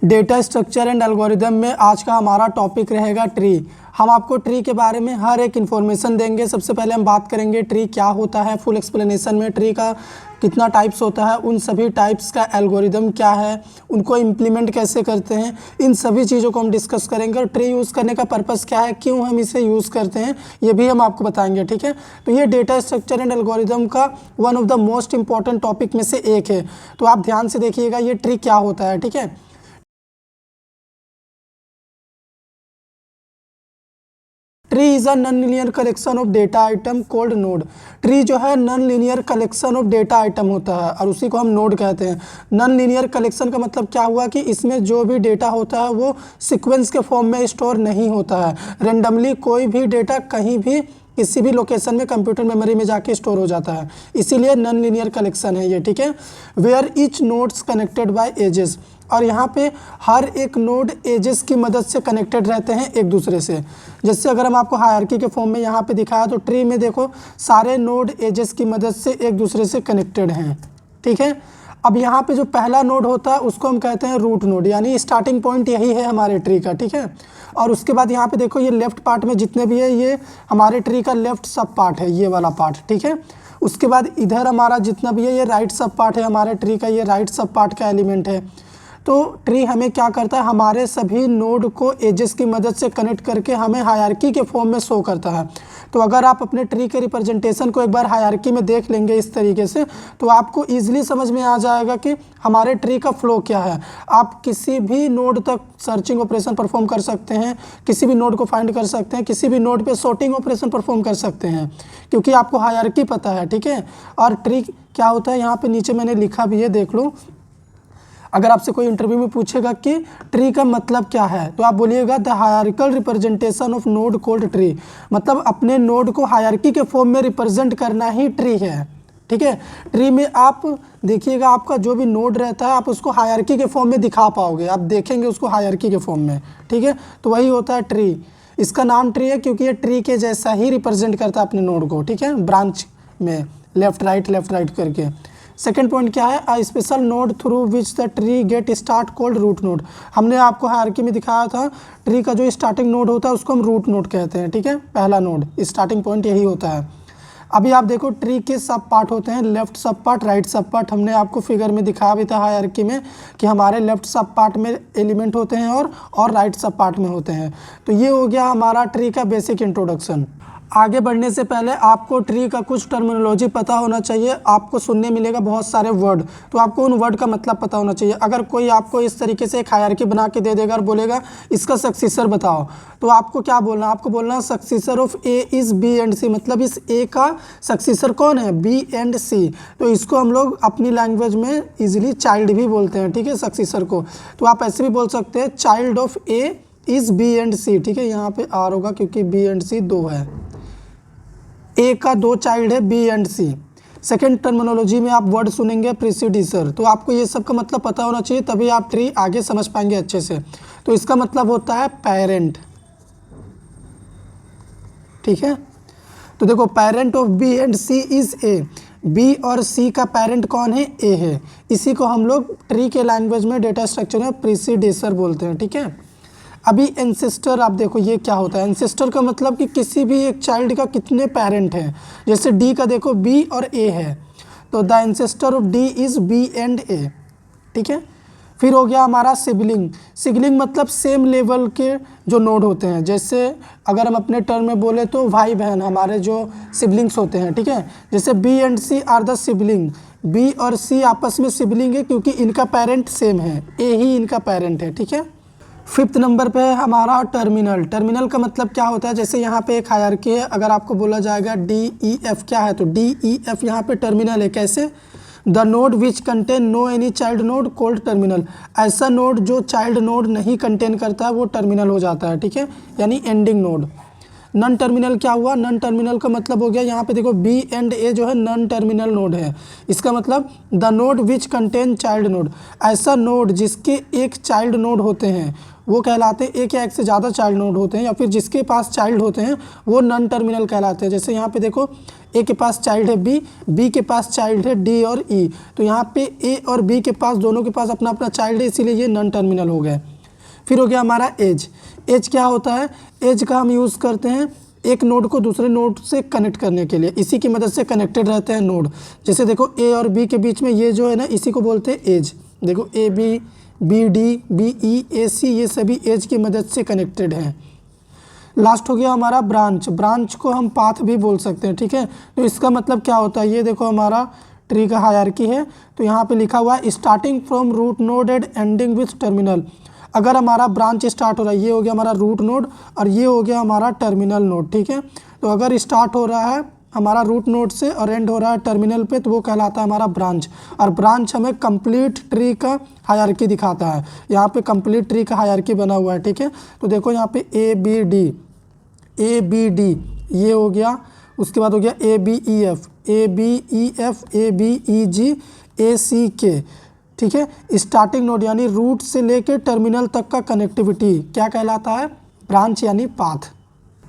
Data structure and algorithm में आज का हमारा टॉपिक रहेगा ट्री। हम आपको ट्री के बारे में हर एक इन्फॉर्मेशन देंगे। सबसे पहले हम बात करेंगे ट्री क्या होता है, फुल एक्सप्लेनेशन में ट्री का कितना टाइप्स होता है, उन सभी टाइप्स का एल्गोरिदम क्या है, उनको इम्प्लीमेंट कैसे करते हैं, इन सभी चीज़ों को हम डिस्कस करेंगे। और ट्री यूज़ करने का पर्पस क्या है, क्यों हम इसे यूज़ करते हैं, ये भी हम आपको बताएंगे। ठीक है, तो ये डेटा स्ट्रक्चर एंड एल्गोरिदम का one of the most important topic में से एक है। तो आप ध्यान से देखिएगा ये ट्री क्या होता है। ठीक है, tree is a non linear collection of data item cold node. Tree जो है non linear collection of data item होता है और उसी को हम नोड कहते हैं। नॉन लीनियर कलेक्शन का मतलब क्या हुआ कि इसमें जो भी डेटा होता है वो सीक्वेंस के फॉर्म में स्टोर नहीं होता है। रेंडमली कोई भी डेटा कहीं भी किसी भी लोकेशन में कंप्यूटर मेमोरी में जाके स्टोर हो जाता है, इसीलिए नॉन लीनियर कलेक्शन है ये। ठीक है, where each nodes connected by edges, और यहाँ पे हर एक नोड एजेस की मदद से कनेक्टेड रहते हैं एक दूसरे से। जैसे अगर हम आपको हायरार्की के फॉर्म में यहाँ पे दिखाया तो ट्री में देखो सारे नोड एजेस की मदद से एक दूसरे से कनेक्टेड हैं। ठीक है, अब यहाँ पे जो पहला नोड होता है उसको हम कहते हैं रूट नोड, यानी स्टार्टिंग पॉइंट यही है हमारे ट्री का। ठीक है, और उसके बाद यहाँ पे देखो ये लेफ्ट पार्ट में जितने भी है ये हमारे ट्री का लेफ्ट सब पार्ट है, ये वाला पार्ट। ठीक है, उसके बाद इधर हमारा जितना भी है ये राइट सब पार्ट है हमारे ट्री का, ये राइट सब पार्ट का एलिमेंट है। तो ट्री हमें क्या करता है, हमारे सभी नोड को एजेस की मदद से कनेक्ट करके हमें हायरार्की के फॉर्म में शो करता है। तो अगर आप अपने ट्री के रिप्रेजेंटेशन को एक बार हायरार्की में देख लेंगे इस तरीके से तो आपको ईजिली समझ में आ जाएगा कि हमारे ट्री का फ्लो क्या है। आप किसी भी नोड तक सर्चिंग ऑपरेशन परफॉर्म कर सकते हैं, किसी भी नोड को फाइंड कर सकते हैं, किसी भी नोड पे सॉर्टिंग ऑपरेशन परफॉर्म कर सकते हैं, क्योंकि आपको हायरार्की पता है। ठीक है, और ट्री क्या होता है यहाँ पे नीचे मैंने लिखा भी है, देख लो। अगर आपसे कोई इंटरव्यू में पूछेगा कि ट्री का मतलब क्या है तो आप बोलिएगा the hierarchical representation of node cold tree, मतलब अपने नोड को हायरार्की के फॉर्म में रिप्रेजेंट करना ही ट्री है। ठीक है, ट्री में आप देखिएगा आपका जो भी नोड रहता है आप उसको हायरार्की के फॉर्म में दिखा पाओगे, आप देखेंगे उसको हायरार्की के फॉर्म में। ठीक है, तो वही होता है ट्री। इसका नाम ट्री है क्योंकि ये ट्री के जैसा ही रिप्रेजेंट करता है अपने नोड को। ठीक है, ब्रांच में लेफ्ट राइट करके। सेकेंड पॉइंट क्या है, a special node through which the tree get start called root node. हमने आपको हायरार्की में दिखाया था ट्री का जो स्टार्टिंग नोड होता है उसको हम रूट नोड कहते हैं। ठीक है, पहला नोड स्टार्टिंग पॉइंट यही होता है। अभी आप देखो ट्री के सब पार्ट होते हैं, लेफ्ट सब पार्ट, राइट सब पार्ट। हमने आपको फिगर में दिखाया भी था हायरार्की में कि हमारे लेफ्ट सब पार्ट में एलिमेंट होते हैं और राइट सब पार्ट में होते हैं। तो ये हो गया हमारा ट्री का बेसिक इंट्रोडक्शन। आगे बढ़ने से पहले आपको ट्री का कुछ टर्मिनोलॉजी पता होना चाहिए। आपको सुनने मिलेगा बहुत सारे वर्ड, तो आपको उन वर्ड का मतलब पता होना चाहिए। अगर कोई आपको इस तरीके से एक हायरार्की बना के दे देगा और बोलेगा इसका सक्सीसर बताओ, तो आपको क्या बोलना, आपको बोलना successor of A is B and C, मतलब इस ए का सक्सीसर कौन है, बी एंड सी। तो इसको हम लोग अपनी लैंग्वेज में ईजिली चाइल्ड भी बोलते हैं। ठीक है, सक्सीसर को तो आप ऐसे भी बोल सकते हैं child of A is B and C. ठीक है, यहाँ पे आर होगा क्योंकि बी एंड सी दो है, ए का दो चाइल्ड है B and C. Second terminology में आप वर्ड सुनेंगे प्रीसीडिसर, तो आपको ये सब का मतलब पता होना चाहिए, तभी आप ट्री आगे समझ पाएंगे अच्छे से। तो इसका मतलब होता है पेरेंट। ठीक है, तो देखो parent of B and C is A, B और सी का पेरेंट कौन है, ए है। इसी को हम लोग ट्री के लैंग्वेज में डेटा स्ट्रक्चर में प्रीसीडिसर बोलते हैं। ठीक है, अभी एंसेस्टर आप देखो ये क्या होता है। एंसेस्टर का मतलब कि किसी भी एक चाइल्ड का कितने पेरेंट हैं। जैसे डी का देखो बी और ए है, तो the ancestor of D is B and A. ठीक है, फिर हो गया हमारा सिबलिंग। सिबलिंग मतलब सेम लेवल के जो नोड होते हैं। जैसे अगर हम अपने टर्म में बोले तो भाई बहन हमारे जो सिबलिंग्स होते हैं। ठीक है, जैसे B and C are the sibling, B और सी आपस में सिबलिंग है क्योंकि इनका पेरेंट सेम है, ए ही इनका पेरेंट है। ठीक है, फिफ्थ नंबर पे है हमारा टर्मिनल। टर्मिनल का मतलब क्या होता है, जैसे यहाँ पे एक हायरार्की है, अगर आपको बोला जाएगा डी ई एफ क्या है तो डी ई एफ यहाँ पे टर्मिनल है। कैसे, the node which contain no any child node called terminal, ऐसा नोड जो चाइल्ड नोड नहीं कंटेन करता है वो टर्मिनल हो जाता है। ठीक है, यानी एंडिंग नोड। नॉन टर्मिनल क्या हुआ, नॉन टर्मिनल का मतलब हो गया यहाँ पे देखो बी एंड ए जो है नॉन टर्मिनल नोड है। इसका मतलब the node which contain child node, ऐसा नोड जिसके एक चाइल्ड नोड होते हैं वो कहलाते हैं, एक या एक से ज़्यादा चाइल्ड नोड होते हैं या फिर जिसके पास चाइल्ड होते हैं वो नॉन टर्मिनल कहलाते हैं। जैसे यहाँ पे देखो ए के पास चाइल्ड है बी, बी के पास चाइल्ड है डी और ई, तो यहाँ पे ए और बी के पास दोनों के पास अपना अपना चाइल्ड है, इसीलिए ये नॉन टर्मिनल हो गए। फिर हो गया हमारा एज। एज क्या होता है, एज का हम यूज़ करते हैं एक नोड को दूसरे नोड से कनेक्ट करने के लिए, इसी की मदद से कनेक्टेड रहते हैं नोड। जैसे देखो ए और बी के बीच में ये जो है ना इसी को बोलते हैं एज। देखो A B, B D, B E, A C, ये सभी एज की मदद से कनेक्टेड हैं। लास्ट हो गया हमारा ब्रांच। ब्रांच को हम पाथ भी बोल सकते हैं, ठीक है। तो इसका मतलब क्या होता है, ये देखो हमारा ट्री का हायरार्की है, तो यहाँ पे लिखा हुआ है starting from root node and ending with terminal. अगर हमारा ब्रांच स्टार्ट हो रहा है, ये हो गया हमारा रूट नोड और ये हो गया हमारा टर्मिनल नोड, ठीक है। तो अगर स्टार्ट हो रहा है हमारा रूट नोड से और एंड हो रहा है टर्मिनल पे, तो वो कहलाता है हमारा ब्रांच। और ब्रांच हमें कंप्लीट ट्री का हायरार्की दिखाता है। यहाँ पे कंप्लीट ट्री का हायरार्की बना हुआ है, ठीक है। तो देखो यहाँ पे A B D, A B D ये हो गया, उसके बाद हो गया A B E F, A B E F, A B E G, A C K, ठीक है। स्टार्टिंग नोड यानी रूट से लेके टर्मिनल तक का कनेक्टिविटी क्या कहलाता है, ब्रांच यानी पाथ।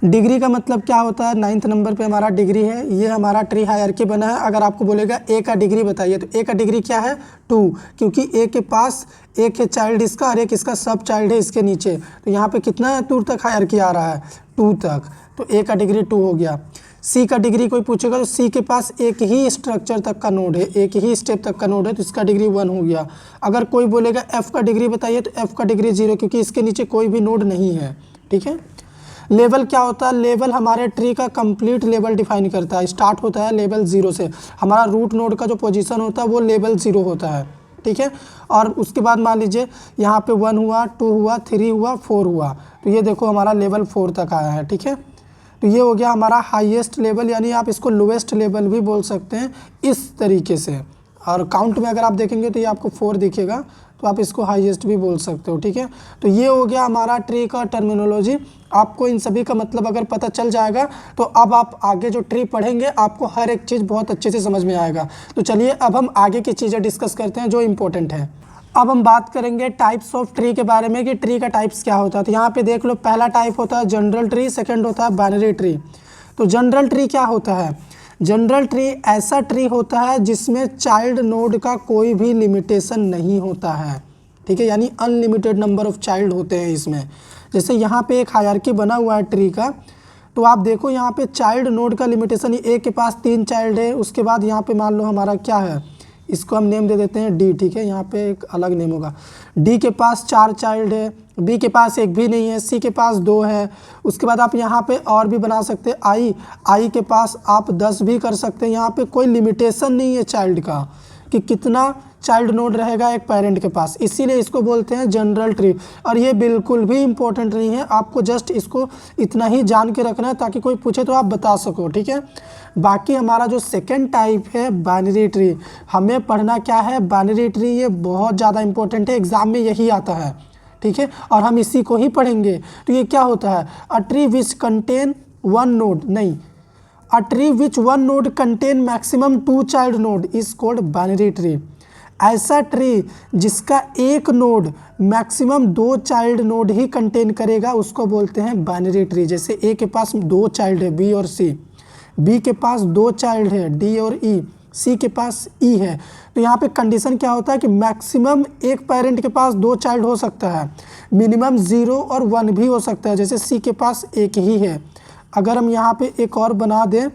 डिग्री का मतलब क्या होता है, 9th नंबर पे हमारा डिग्री है। ये हमारा ट्री हायरार्की बना है। अगर आपको बोलेगा ए का डिग्री बताइए, तो ए का डिग्री क्या है 2, क्योंकि ए के पास एक है चाइल्ड इसका और एक इसका सब चाइल्ड है इसके नीचे, तो यहाँ पे कितना दूर तक हायरार्की आ रहा है 2 तक, तो ए का डिग्री 2 हो गया। सी का डिग्री कोई पूछेगा तो सी के पास एक ही स्ट्रक्चर तक का नोड है, एक ही स्टेप तक का नोड है, तो इसका डिग्री 1 हो गया। अगर कोई बोलेगा एफ का डिग्री बताइए, तो एफ का डिग्री 0, क्योंकि इसके नीचे कोई भी नोड नहीं है, ठीक है। लेवल क्या होता है, लेवल हमारे ट्री का कंप्लीट लेवल डिफाइन करता है। स्टार्ट होता है लेवल 0 से, हमारा रूट नोड का जो पोजीशन होता है वो लेवल 0 होता है, ठीक है। और उसके बाद मान लीजिए यहाँ पे 1 हुआ, 2 हुआ, 3 हुआ, 4 हुआ, तो ये देखो हमारा लेवल 4 तक आया है, ठीक है। तो ये हो गया हमारा हाईएस्ट लेवल, यानी आप इसको लोएस्ट लेवल भी बोल सकते हैं इस तरीके से। और काउंट में अगर आप देखेंगे तो ये आपको 4 दिखेगा, तो आप इसको हाईएस्ट भी बोल सकते हो, ठीक है। तो ये हो गया हमारा ट्री का टर्मिनोलॉजी। आपको इन सभी का मतलब अगर पता चल जाएगा तो अब आप आगे जो ट्री पढ़ेंगे आपको हर एक चीज़ बहुत अच्छे से समझ में आएगा। तो चलिए अब हम आगे की चीज़ें डिस्कस करते हैं जो इम्पोर्टेंट है। अब हम बात करेंगे टाइप्स ऑफ ट्री के बारे में कि ट्री का टाइप्स क्या होता है। तो यहाँ पे देख लो, पहला टाइप होता है जनरल ट्री, सेकंड होता है बाइनरी ट्री। तो जनरल ट्री क्या होता है, जनरल ट्री ऐसा ट्री होता है जिसमें चाइल्ड नोड का कोई भी लिमिटेशन नहीं होता है, ठीक है, यानी अनलिमिटेड नंबर ऑफ चाइल्ड होते हैं इसमें। जैसे यहाँ पे एक हायरार्की बना हुआ है ट्री का, तो आप देखो यहाँ पे चाइल्ड नोड का लिमिटेशन, ए के पास 3 चाइल्ड है, उसके बाद यहाँ पे मान लो हमारा क्या है, इसको हम नेम दे देते हैं डी, ठीक है, यहाँ पे एक अलग नेम होगा। डी के पास 4 चाइल्ड है, बी के पास एक भी नहीं है, सी के पास 2 है। उसके बाद आप यहाँ पे और भी बना सकते हैं आई के पास आप 10 भी कर सकते हैं। यहाँ पे कोई लिमिटेशन नहीं है चाइल्ड का कि कितना चाइल्ड नोड रहेगा एक पेरेंट के पास, इसीलिए इसको बोलते हैं जनरल ट्री। और ये बिल्कुल भी इम्पोर्टेंट नहीं है, आपको जस्ट इसको इतना ही जान के रखना है ताकि कोई पूछे तो आप बता सको, ठीक है। बाकी हमारा जो सेकंड टाइप है बाइनरी ट्री, हमें पढ़ना क्या है, बाइनरी ट्री, ये बहुत ज़्यादा इंपॉर्टेंट है, एग्जाम में यही आता है, ठीक है, और हम इसी को ही पढ़ेंगे। तो ये क्या होता है, a tree which contain 1 node, नहीं, a tree which 1 node contain maximum 2 child node is called binary tree. ऐसा ट्री जिसका एक नोड मैक्सिमम 2 चाइल्ड नोड ही कंटेन करेगा उसको बोलते हैं बाइनरी ट्री। जैसे ए के पास 2 चाइल्ड है बी और सी, बी के पास 2 चाइल्ड है डी और ई, सी के पास ई है। तो यहाँ पे कंडीशन क्या होता है कि मैक्सिमम एक पेरेंट के पास 2 चाइल्ड हो सकता है, मिनिमम 0 और 1 भी हो सकता है। जैसे सी के पास एक ही है, अगर हम यहाँ पे एक और बना दें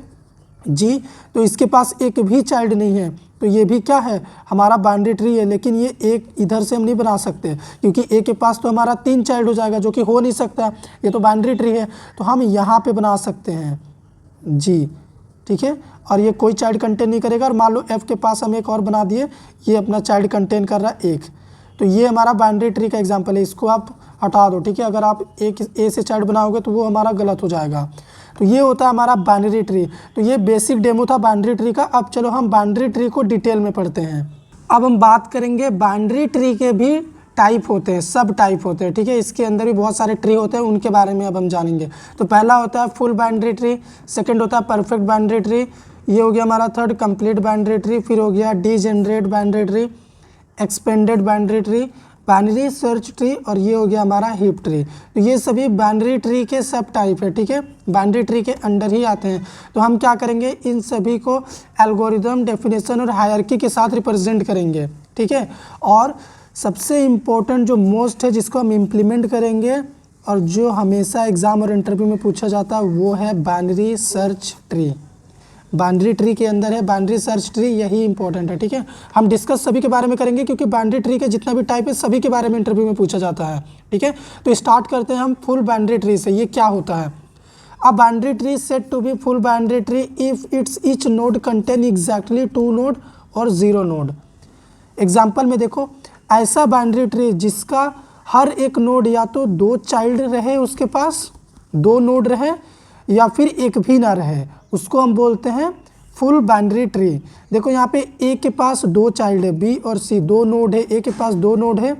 जी, तो इसके पास एक भी चाइल्ड नहीं है, तो ये भी क्या है, हमारा बाइनरी ट्री है। लेकिन ये एक इधर से हम नहीं बना सकते क्योंकि ए के पास तो हमारा 3 चाइल्ड हो जाएगा, जो कि हो नहीं सकता, ये तो बाइनरी ट्री है। तो हम यहाँ पे बना सकते हैं जी, ठीक है, और ये कोई चाइल्ड कंटेन नहीं करेगा। और मान लो एफ के पास हम एक और बना दिए, ये अपना चाइल्ड कंटेन कर रहा है 1, तो ये हमारा बाइनरी ट्री का एग्जांपल है, इसको आप हटा दो, ठीक है। अगर आप एक ए से चाइल्ड बनाओगे तो वो हमारा गलत हो जाएगा। तो ये होता है हमारा बाइनरी ट्री। तो ये बेसिक डेमो था बाइनरी ट्री का। अब चलो हम बाइनरी ट्री को डिटेल में पढ़ते हैं। अब हम बात करेंगे बाइनरी ट्री के भी टाइप होते हैं, सब टाइप होते हैं, ठीक है। इसके अंदर भी बहुत सारे ट्री होते हैं, उनके बारे में अब हम जानेंगे। तो पहला होता है फुल बाइनरी ट्री, सेकंड होता है परफेक्ट बाइनरी ट्री, ये हो गया हमारा थर्ड कंप्लीट बाइनरी ट्री, फिर हो गया degenerate binary tree, expanded binary tree, binary search tree, और ये हो गया हमारा हीप ट्री। तो ये सभी बाइनरी ट्री के सब टाइप है, ठीक है, बाइनरी ट्री के अंडर ही आते हैं। तो हम क्या करेंगे, इन सभी को एल्गोरिदम, डेफिनेशन और हायरार्की के साथ रिप्रेजेंट करेंगे, ठीक है। और सबसे इम्पोर्टेंट जो मोस्ट है, जिसको हम इम्प्लीमेंट करेंगे और जो हमेशा एग्ज़ाम और इंटरव्यू में पूछा जाता है, वो है binary search tree. Binary tree के अंदर है बाइनरी सर्च ट्री, यही इंपॉर्टेंट है, ठीक है। हम डिस्कस सभी के बारे में करेंगे, क्योंकि बाइनरी ट्री के जितना भी टाइप है सभी के बारे में इंटरव्यू में पूछा जाता है, ठीक है। तो स्टार्ट करते हैं हम फुल बाइनरी ट्री से। ये क्या होता है? A binary tree said to be full binary tree if its each node contain exactly 2 node और 0 नोड। एग्जाम्पल में देखो, ऐसा बाइनरी ट्री जिसका हर एक नोड या तो 2 चाइल्ड रहे, उसके पास 2 नोड रहे, या फिर एक भी ना रहे, उसको हम बोलते हैं फुल बाइनरी ट्री। देखो यहाँ पे ए के पास 2 चाइल्ड है, बी और सी 2 नोड है, ए के पास 2 नोड है,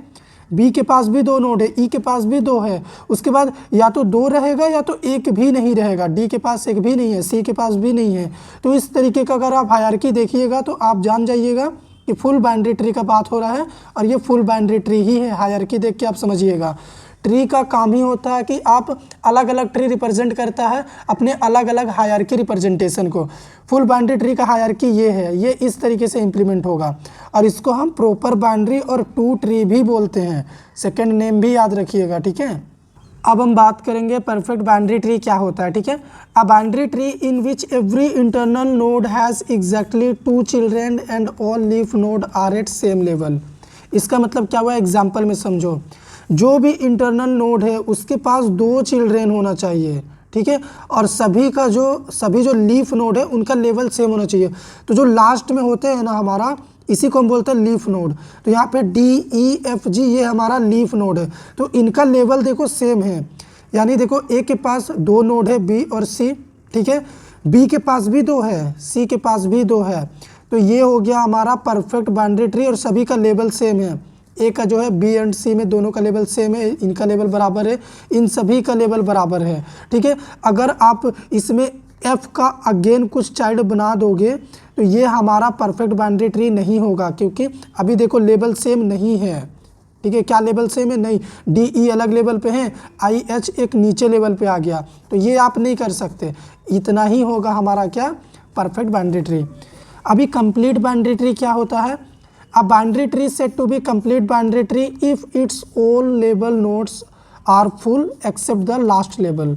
बी के पास भी 2 नोड है, ई के पास भी 2 है। उसके बाद या तो 2 रहेगा या तो एक भी नहीं रहेगा, डी के पास एक भी नहीं है, सी के पास भी नहीं है। तो इस तरीके का अगर आप हायरार्की देखिएगा तो आप जान जाइएगा कि फुल बाइनरी ट्री का बात हो रहा है, और ये फुल बाइनरी ट्री ही है। हायरार्की देख के आप समझिएगा। ट्री का काम ही होता है कि आप अलग अलग ट्री रिप्रेजेंट करता है अपने अलग अलग हायरार्की रिप्रेजेंटेशन को। फुल बाइनरी ट्री का हायरार्की ये है, ये इस तरीके से इंप्लीमेंट होगा, और इसको हम प्रॉपर बाइनरी और 2 ट्री भी बोलते हैं। सेकंड नेम भी याद रखिएगा, ठीक है। अब हम बात करेंगे परफेक्ट बाइनरी ट्री क्या होता है, ठीक है। A binary tree in which every internal node has exactly 2 children and all leaf node are at same level. इसका मतलब क्या हुआ, एग्जाम्पल में समझो। जो भी इंटरनल नोड है उसके पास 2 चिल्ड्रेन होना चाहिए, ठीक है, और सभी जो लीफ नोड है उनका लेवल सेम होना चाहिए। तो जो लास्ट में होते हैं ना हमारा, इसी को हम बोलते हैं लीफ नोड। तो यहाँ पे डी ई एफ जी ये हमारा लीफ नोड है, तो इनका लेवल देखो सेम है। यानी देखो ए के पास 2 नोड है, बी और सी, ठीक है, बी के पास भी 2 है, सी के पास भी 2 है। तो ये हो गया हमारा परफेक्ट बाइनरी ट्री, और सभी का लेवल सेम है। ए का जो है बी एंड सी में दोनों का लेवल सेम है, इनका लेवल बराबर है, इन सभी का लेवल बराबर है, ठीक है। अगर आप इसमें एफ का अगेन कुछ चाइल्ड बना दोगे तो ये हमारा परफेक्ट बाइनरी ट्री नहीं होगा, क्योंकि अभी देखो लेवल सेम नहीं है, ठीक है। क्या लेवल सेम है? नहीं, डी ई अलग लेवल पे है, आई एच एक नीचे लेवल पे आ गया, तो ये आप नहीं कर सकते। इतना ही होगा हमारा क्या, परफेक्ट बाइनरी ट्री। अभी कंप्लीट बाइनरी ट्री क्या होता है? A binary tree is said to be complete binary tree if its all label nodes are full except the last label।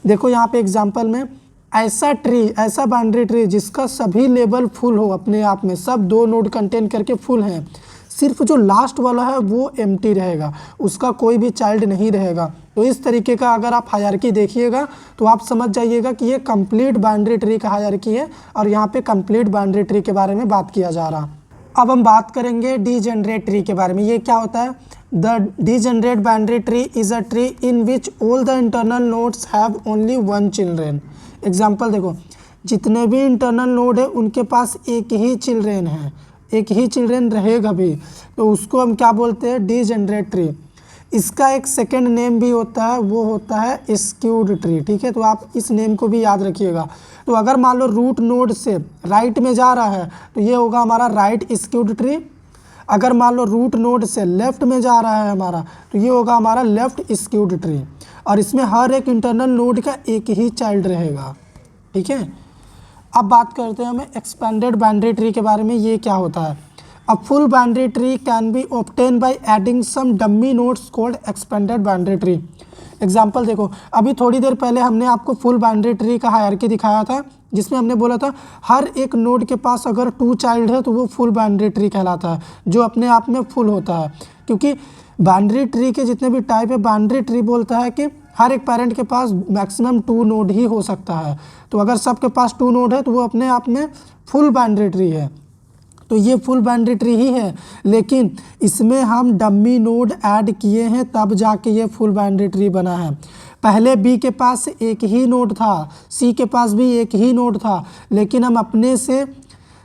देखो यहाँ पे एग्जांपल में, ऐसा बाइनरी ट्री जिसका सभी लेबल फुल हो, अपने आप में सब 2 नोड कंटेन करके फुल हैं, सिर्फ जो लास्ट वाला है वो एम्प्टी रहेगा, उसका कोई भी चाइल्ड नहीं रहेगा। तो इस तरीके का अगर आप हायरार्की देखिएगा तो आप समझ जाइएगा कि ये कंप्लीट बाइनरी ट्री का हायरार्की है, और यहाँ पे कंप्लीट बाइनरी ट्री के बारे में बात किया जा रहा। अब हम बात करेंगे डीजेनरेट ट्री के बारे में। ये क्या होता है? The degenerate binary tree is a tree in which all the internal nodes have only 1 children. Example देखो, जितने भी इंटरनल नोड है उनके पास एक ही चिल्ड्रेन है, एक ही चिल्ड्रेन रहेगा भी, तो उसको हम क्या बोलते हैं? Degenerate tree. इसका एक सेकंड नेम भी होता है, वो होता है स्क्यूड ट्री, ठीक है। तो आप इस नेम को भी याद रखिएगा। तो अगर मान लो रूट नोड से राइट में जा रहा है तो ये होगा हमारा राइट स्क्यूड ट्री। अगर मान लो रूट नोड से लेफ्ट में जा रहा है हमारा, तो ये होगा हमारा लेफ्ट स्क्यूड ट्री, और इसमें हर एक इंटरनल नोड का एक ही चाइल्ड रहेगा, ठीक है। अब बात करते हैं हमें एक्सपेंडेड बाइनरी ट्री के बारे में। ये क्या होता है? A full binary tree can be obtained by adding some dummy nodes called expanded binary tree। Example देखो, अभी थोड़ी देर पहले हमने आपको फुल बाइनरी ट्री का हायरार्की दिखाया था, जिसमें हमने बोला था हर एक नोड के पास अगर 2 चाइल्ड है तो वो फुल बाइनरी ट्री कहलाता है, जो अपने आप में फुल होता है। क्योंकि बाइनरी ट्री के जितने भी टाइप है, बाइनरी ट्री बोलता है कि हर एक पेरेंट के पास मैक्सिमम 2 नोड ही हो सकता है। तो अगर सबके पास 2 नोड है तो वो अपने आप में फुल बाइनरी ट्री है। तो ये फुल बाइनरी ट्री ही है, लेकिन इसमें हम डम्मी नोड ऐड किए हैं तब जाके ये फुल बाइनरी ट्री बना है। पहले बी के पास एक ही नोड था, सी के पास भी एक ही नोड था, लेकिन हम अपने से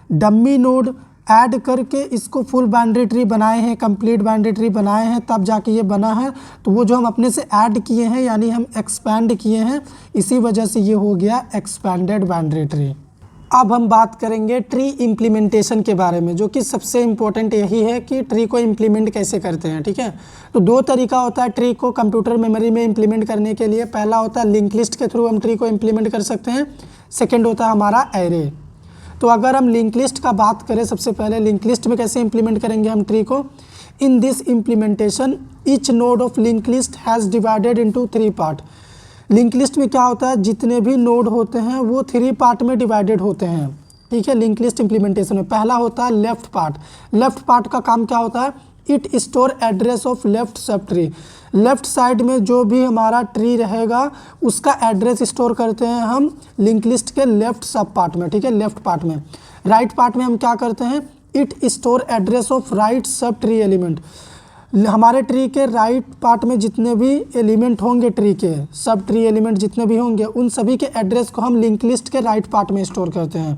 डम्मी नोड ऐड करके इसको फुल बाइनरी ट्री बनाए हैं, कंप्लीट बाइनरी ट्री बनाए हैं, तब जाके ये बना है। तो वो जो हम अपने से ऐड किए हैं यानी हम एक्सपैंड किए हैं, इसी वजह से ये हो गया एक्सपैंडेड बाइनरी ट्री। अब हम बात करेंगे ट्री इम्प्लीमेंटेशन के बारे में, जो कि सबसे इम्पोर्टेंट यही है कि ट्री को इम्प्लीमेंट कैसे करते हैं। ठीक है, तो दो तरीका होता है ट्री को कंप्यूटर मेमोरी में इम्प्लीमेंट करने के लिए। पहला होता है लिंक लिस्ट के थ्रू हम ट्री को इम्प्लीमेंट कर सकते हैं, सेकेंड होता है हमारा एरे। तो अगर हम लिंक लिस्ट का बात करें, सबसे पहले लिंक लिस्ट में कैसे इम्प्लीमेंट करेंगे हम ट्री को। इन this implementation each node of link list has divided into 3 part. Link list में क्या होता है, जितने भी नोड होते हैं वो 3 पार्ट में डिवाइडेड होते हैं। ठीक है, लिंक लिस्ट इम्प्लीमेंटेशन में पहला होता है लेफ्ट पार्ट। लेफ्ट पार्ट का काम क्या होता है, it store address of left sub tree. Left side में जो भी हमारा ट्री रहेगा उसका एड्रेस स्टोर करते हैं हम लिंक लिस्ट के लेफ्ट सब पार्ट में। ठीक है, लेफ्ट पार्ट में। राइट पार्ट में हम क्या करते हैं, it store address of right sub tree element. हमारे ट्री के राइट पार्ट में जितने भी एलिमेंट होंगे, ट्री के सब ट्री एलिमेंट जितने भी होंगे, उन सभी के एड्रेस को हम लिंक लिस्ट के राइट पार्ट में स्टोर करते हैं।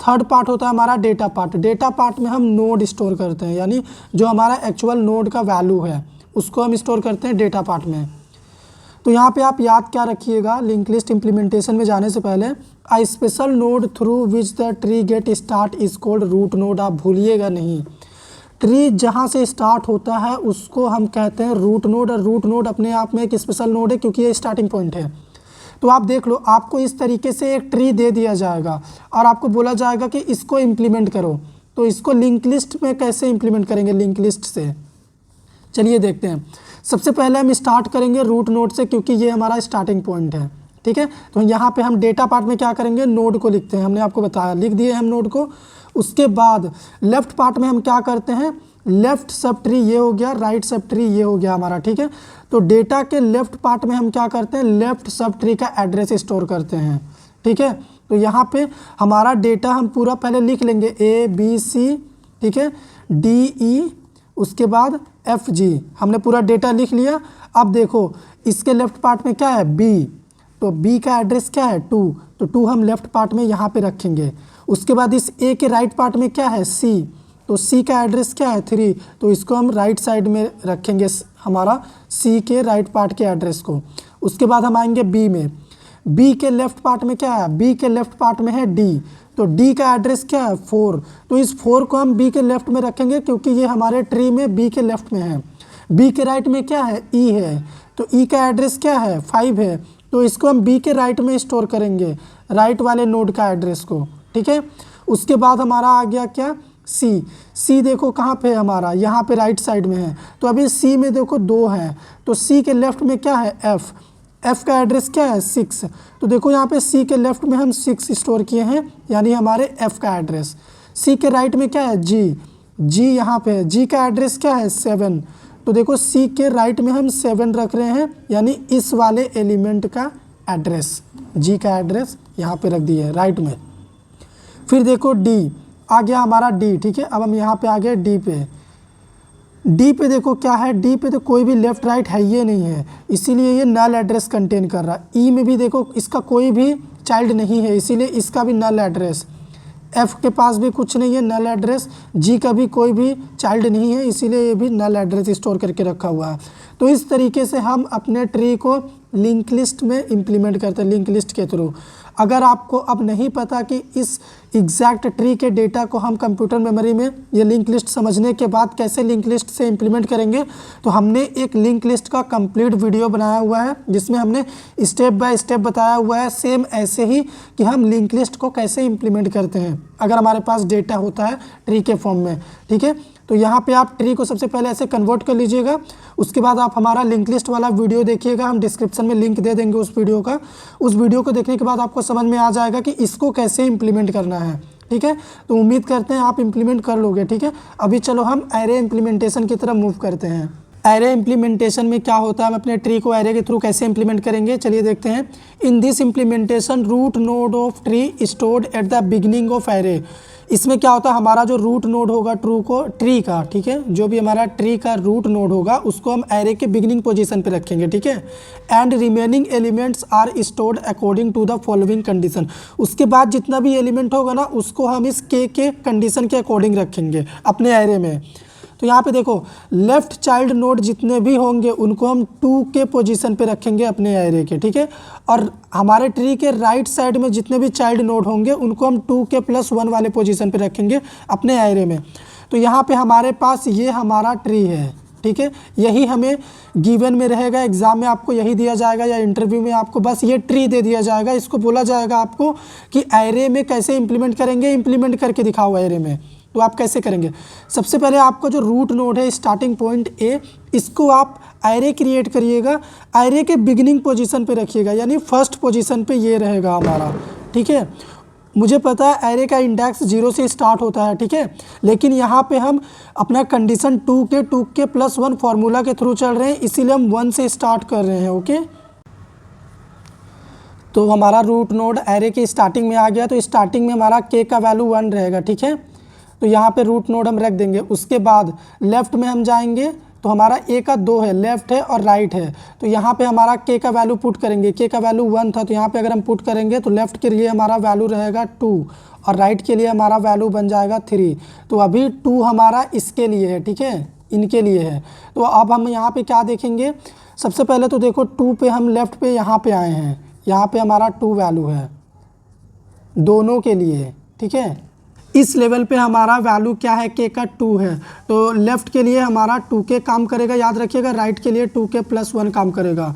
थर्ड पार्ट होता है हमारा डेटा पार्ट। डेटा पार्ट में हम नोड स्टोर करते हैं, यानी जो हमारा एक्चुअल नोड का वैल्यू है उसको हम स्टोर करते हैं डेटा पार्ट में। तो यहाँ पे आप याद क्या रखिएगा, लिंक लिस्ट इम्प्लीमेंटेशन में जाने से पहले, a special node through which the tree get start is called root node. आप भूलिएगा नहीं, ट्री जहाँ से स्टार्ट होता है उसको हम कहते हैं रूट नोड। और रूट नोड अपने आप में एक स्पेशल नोड है क्योंकि ये स्टार्टिंग पॉइंट है। तो आप देख लो, आपको इस तरीके से एक ट्री दे दिया जाएगा और आपको बोला जाएगा कि इसको इम्प्लीमेंट करो। तो इसको लिंक लिस्ट में कैसे इम्प्लीमेंट करेंगे, लिंक लिस्ट से, चलिए देखते हैं। सबसे पहले हम स्टार्ट करेंगे रूट नोड से क्योंकि ये हमारा स्टार्टिंग पॉइंट है। ठीक है, तो यहाँ पे हम डेटा पार्ट में क्या करेंगे, नोड को लिखते हैं। हमने आपको बताया, लिख दिए हम नोड को। उसके बाद लेफ्ट पार्ट में हम क्या करते हैं, लेफ्ट सब ट्री ये हो गया, राइट सब ट्री ये हो गया हमारा। ठीक है, तो डेटा के लेफ्ट पार्ट में हम क्या करते हैं, लेफ्ट सब ट्री का एड्रेस स्टोर करते हैं। ठीक है, तो यहाँ पे हमारा डेटा हम पूरा पहले लिख लेंगे, ABC, ठीक है, DE, उसके बाद FG। हमने पूरा डेटा लिख लिया। अब देखो इसके लेफ्ट पार्ट में क्या है, B, तो B का एड्रेस क्या है, 2, तो 2 हम लेफ्ट पार्ट में यहाँ पे रखेंगे। उसके बाद इस A के राइट पार्ट में क्या है, C, तो C का एड्रेस क्या है, 3, तो इसको हम राइट साइड में रखेंगे, हमारा C के राइट पार्ट के एड्रेस को। उसके बाद हम आएंगे B में। B के लेफ्ट पार्ट में क्या है, B के लेफ्ट पार्ट में है D, तो D का एड्रेस क्या है, 4, तो इस 4 को हम B के लेफ्ट में रखेंगे क्योंकि ये हमारे ट्री में B के लेफ्ट में है। B के राइट में क्या है, E है, तो E का एड्रेस क्या है, 5 है, तो इसको हम B के राइट में स्टोर करेंगे, राइट वाले नोड का एड्रेस को। ठीक है, उसके बाद हमारा आ गया क्या, C देखो कहाँ पे है हमारा, यहाँ पे राइट साइड में है। तो अभी C में देखो 2 है, तो C के लेफ्ट में क्या है, F का एड्रेस क्या है, 6, तो देखो यहाँ पे C के लेफ्ट में हम 6 स्टोर किए हैं, यानी हमारे F का एड्रेस। C के राइट में क्या है, G यहाँ पे है, G का एड्रेस क्या है, 7, तो देखो C के राइट में हम 7 रख रहे हैं, यानी इस वाले एलिमेंट का एड्रेस, G का एड्रेस यहाँ पे रख दिए है राइट में। फिर देखो D आ गया हमारा D। ठीक है, अब हम यहाँ पे आ गए D पे। D पे देखो क्या है, D पे तो कोई भी लेफ्ट राइट है ये नहीं है, इसीलिए ये नल एड्रेस कंटेन कर रहा है। E में भी देखो इसका कोई भी चाइल्ड नहीं है, इसीलिए इसका भी नल एड्रेस। F के पास भी कुछ नहीं है, नल एड्रेस। G का भी कोई भी चाइल्ड नहीं है, इसीलिए ये भी नल एड्रेस स्टोर करके रखा हुआ है। तो इस तरीके से हम अपने ट्री को लिंक लिस्ट में इम्प्लीमेंट करते हैं, लिंक लिस्ट के थ्रू। अगर आपको अब नहीं पता कि इस एग्जैक्ट ट्री के डेटा को हम कंप्यूटर मेमोरी में ये लिंक लिस्ट समझने के बाद कैसे लिंक लिस्ट से इम्प्लीमेंट करेंगे, तो हमने एक लिंक लिस्ट का कंप्लीट वीडियो बनाया हुआ है जिसमें हमने स्टेप बाय स्टेप बताया हुआ है, सेम ऐसे ही कि हम लिंक लिस्ट को कैसे इम्प्लीमेंट करते हैं अगर हमारे पास डेटा होता है ट्री के फॉर्म में। ठीक है, तो यहाँ पे आप ट्री को सबसे पहले ऐसे कन्वर्ट कर लीजिएगा। उसके बाद आप हमारा लिंक लिस्ट वाला वीडियो देखिएगा, हम डिस्क्रिप्शन में लिंक दे देंगे उस वीडियो का। उस वीडियो को देखने के बाद आपको समझ में आ जाएगा कि इसको कैसे इम्प्लीमेंट करना है। ठीक है, तो उम्मीद करते हैं आप इम्प्लीमेंट कर लोगे। ठीक है, अभी चलो हम एरे इम्प्लीमेंटेशन की तरफ मूव करते हैं। एरे इम्प्लीमेंटेशन में क्या होता है, हम अपने ट्री को एरे के थ्रू कैसे इम्प्लीमेंट करेंगे, चलिए देखते हैं। In this implementation root node of tree stored at the beginning of array इसमें क्या होता है, हमारा जो रूट नोड होगा ट्री का, ठीक है, जो भी हमारा ट्री का रूट नोड होगा उसको हम एरे के बिगिनिंग पोजीशन पे रखेंगे, ठीक है। And remaining elements are stored according to the following condition. उसके बाद जितना भी एलिमेंट होगा ना उसको हम इस के कंडीशन के अकॉर्डिंग रखेंगे अपने एरे में। तो यहाँ पे देखो लेफ्ट चाइल्ड नोड जितने भी होंगे उनको हम 2 के पोजीशन पे रखेंगे अपने एरे के, ठीक है। और हमारे ट्री के राइट साइड में जितने भी चाइल्ड नोड होंगे उनको हम 2 के +1 वाले पोजीशन पे रखेंगे अपने एरे में। तो यहाँ पे हमारे पास ये हमारा ट्री है, ठीक है। यही हमें गिवन में रहेगा, एग्जाम में आपको यही दिया जाएगा या इंटरव्यू में आपको बस ये ट्री दे दिया जाएगा। इसको बोला जाएगा आपको कि एरे में कैसे इंप्लीमेंट करेंगे, इंप्लीमेंट करके दिखाओ एरे में। तो आप कैसे करेंगे, सबसे पहले आपको जो रूट नोड है स्टार्टिंग पॉइंट ए, इसको आप एरे क्रिएट करिएगा, एरे के बिगिनिंग पोजीशन पे रखिएगा, यानी फर्स्ट पोजीशन पे ये रहेगा हमारा, ठीक है। मुझे पता है एरे का इंडेक्स 0 से स्टार्ट होता है, ठीक है, लेकिन यहाँ पे हम अपना कंडीशन 2 के +1 फार्मूला के थ्रू चल रहे हैं, इसीलिए हम 1 से स्टार्ट कर रहे हैं, ओके। तो हमारा रूट नोड एरे के स्टार्टिंग में आ गया, तो स्टार्टिंग में हमारा के का वैल्यू 1 रहेगा, ठीक है। तो यहाँ पे रूट नोड हम रख देंगे। उसके बाद लेफ़्ट में हम जाएंगे तो हमारा ए का 2 है, लेफ़्ट है और राइट है। तो यहाँ पे हमारा के का वैल्यू पुट करेंगे, के का वैल्यू 1 था, तो यहाँ पे अगर हम पुट करेंगे तो लेफ़्ट के लिए हमारा वैल्यू रहेगा 2 और राइट के लिए हमारा वैल्यू बन जाएगा 3। तो अभी 2 हमारा इसके लिए है, ठीक है, इनके लिए है। तो अब हम यहाँ पे क्या देखेंगे, सबसे पहले तो देखो 2 पे हम लेफ़्ट पे यहाँ पे आए हैं, यहाँ पे हमारा 2 वैल्यू है दोनों के लिए, ठीक है। इस लेवल पे हमारा वैल्यू क्या है, के का 2 है, तो लेफ़्ट के लिए हमारा 2 के काम करेगा, याद रखिएगा, राइट के लिए 2 के +1 काम करेगा।